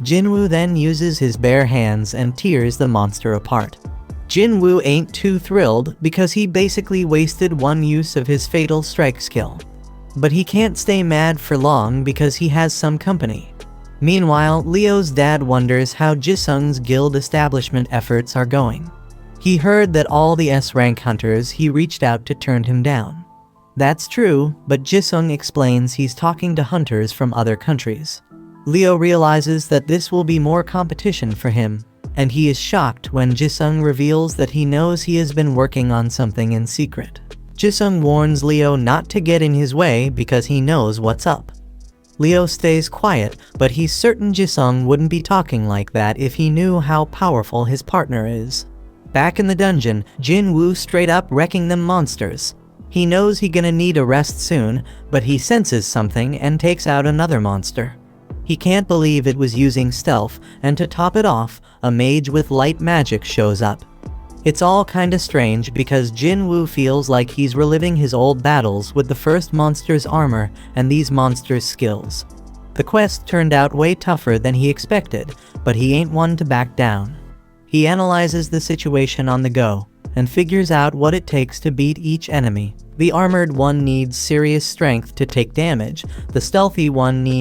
Jinwoo then uses his bare hands and tears the monster apart. Jinwoo ain't too thrilled because he basically wasted one use of his fatal strike skill. But he can't stay mad for long because he has some company. Meanwhile, Leo's dad wonders how Jisung's guild establishment efforts are going. He heard that all the S-rank hunters he reached out to turned him down. That's true, but Jisung explains he's talking to hunters from other countries. Leo realizes that this will be more competition for him, and he is shocked when Jisung reveals that he knows he has been working on something in secret. Jisung warns Leo not to get in his way because he knows what's up. Leo stays quiet, but he's certain Jisung wouldn't be talking like that if he knew how powerful his partner is. Back in the dungeon, Jinwoo straight up wrecking them monsters. He knows he's gonna need a rest soon, but he senses something and takes out another monster. He can't believe it was using stealth, and to top it off, a mage with light magic shows up. It's all kinda strange because Jinwoo feels like he's reliving his old battles with the first monster's armor and these monsters' skills. The quest turned out way tougher than he expected, but he ain't one to back down. He analyzes the situation on the go, and figures out what it takes to beat each enemy. The armored one needs serious strength to take damage, the stealthy one needs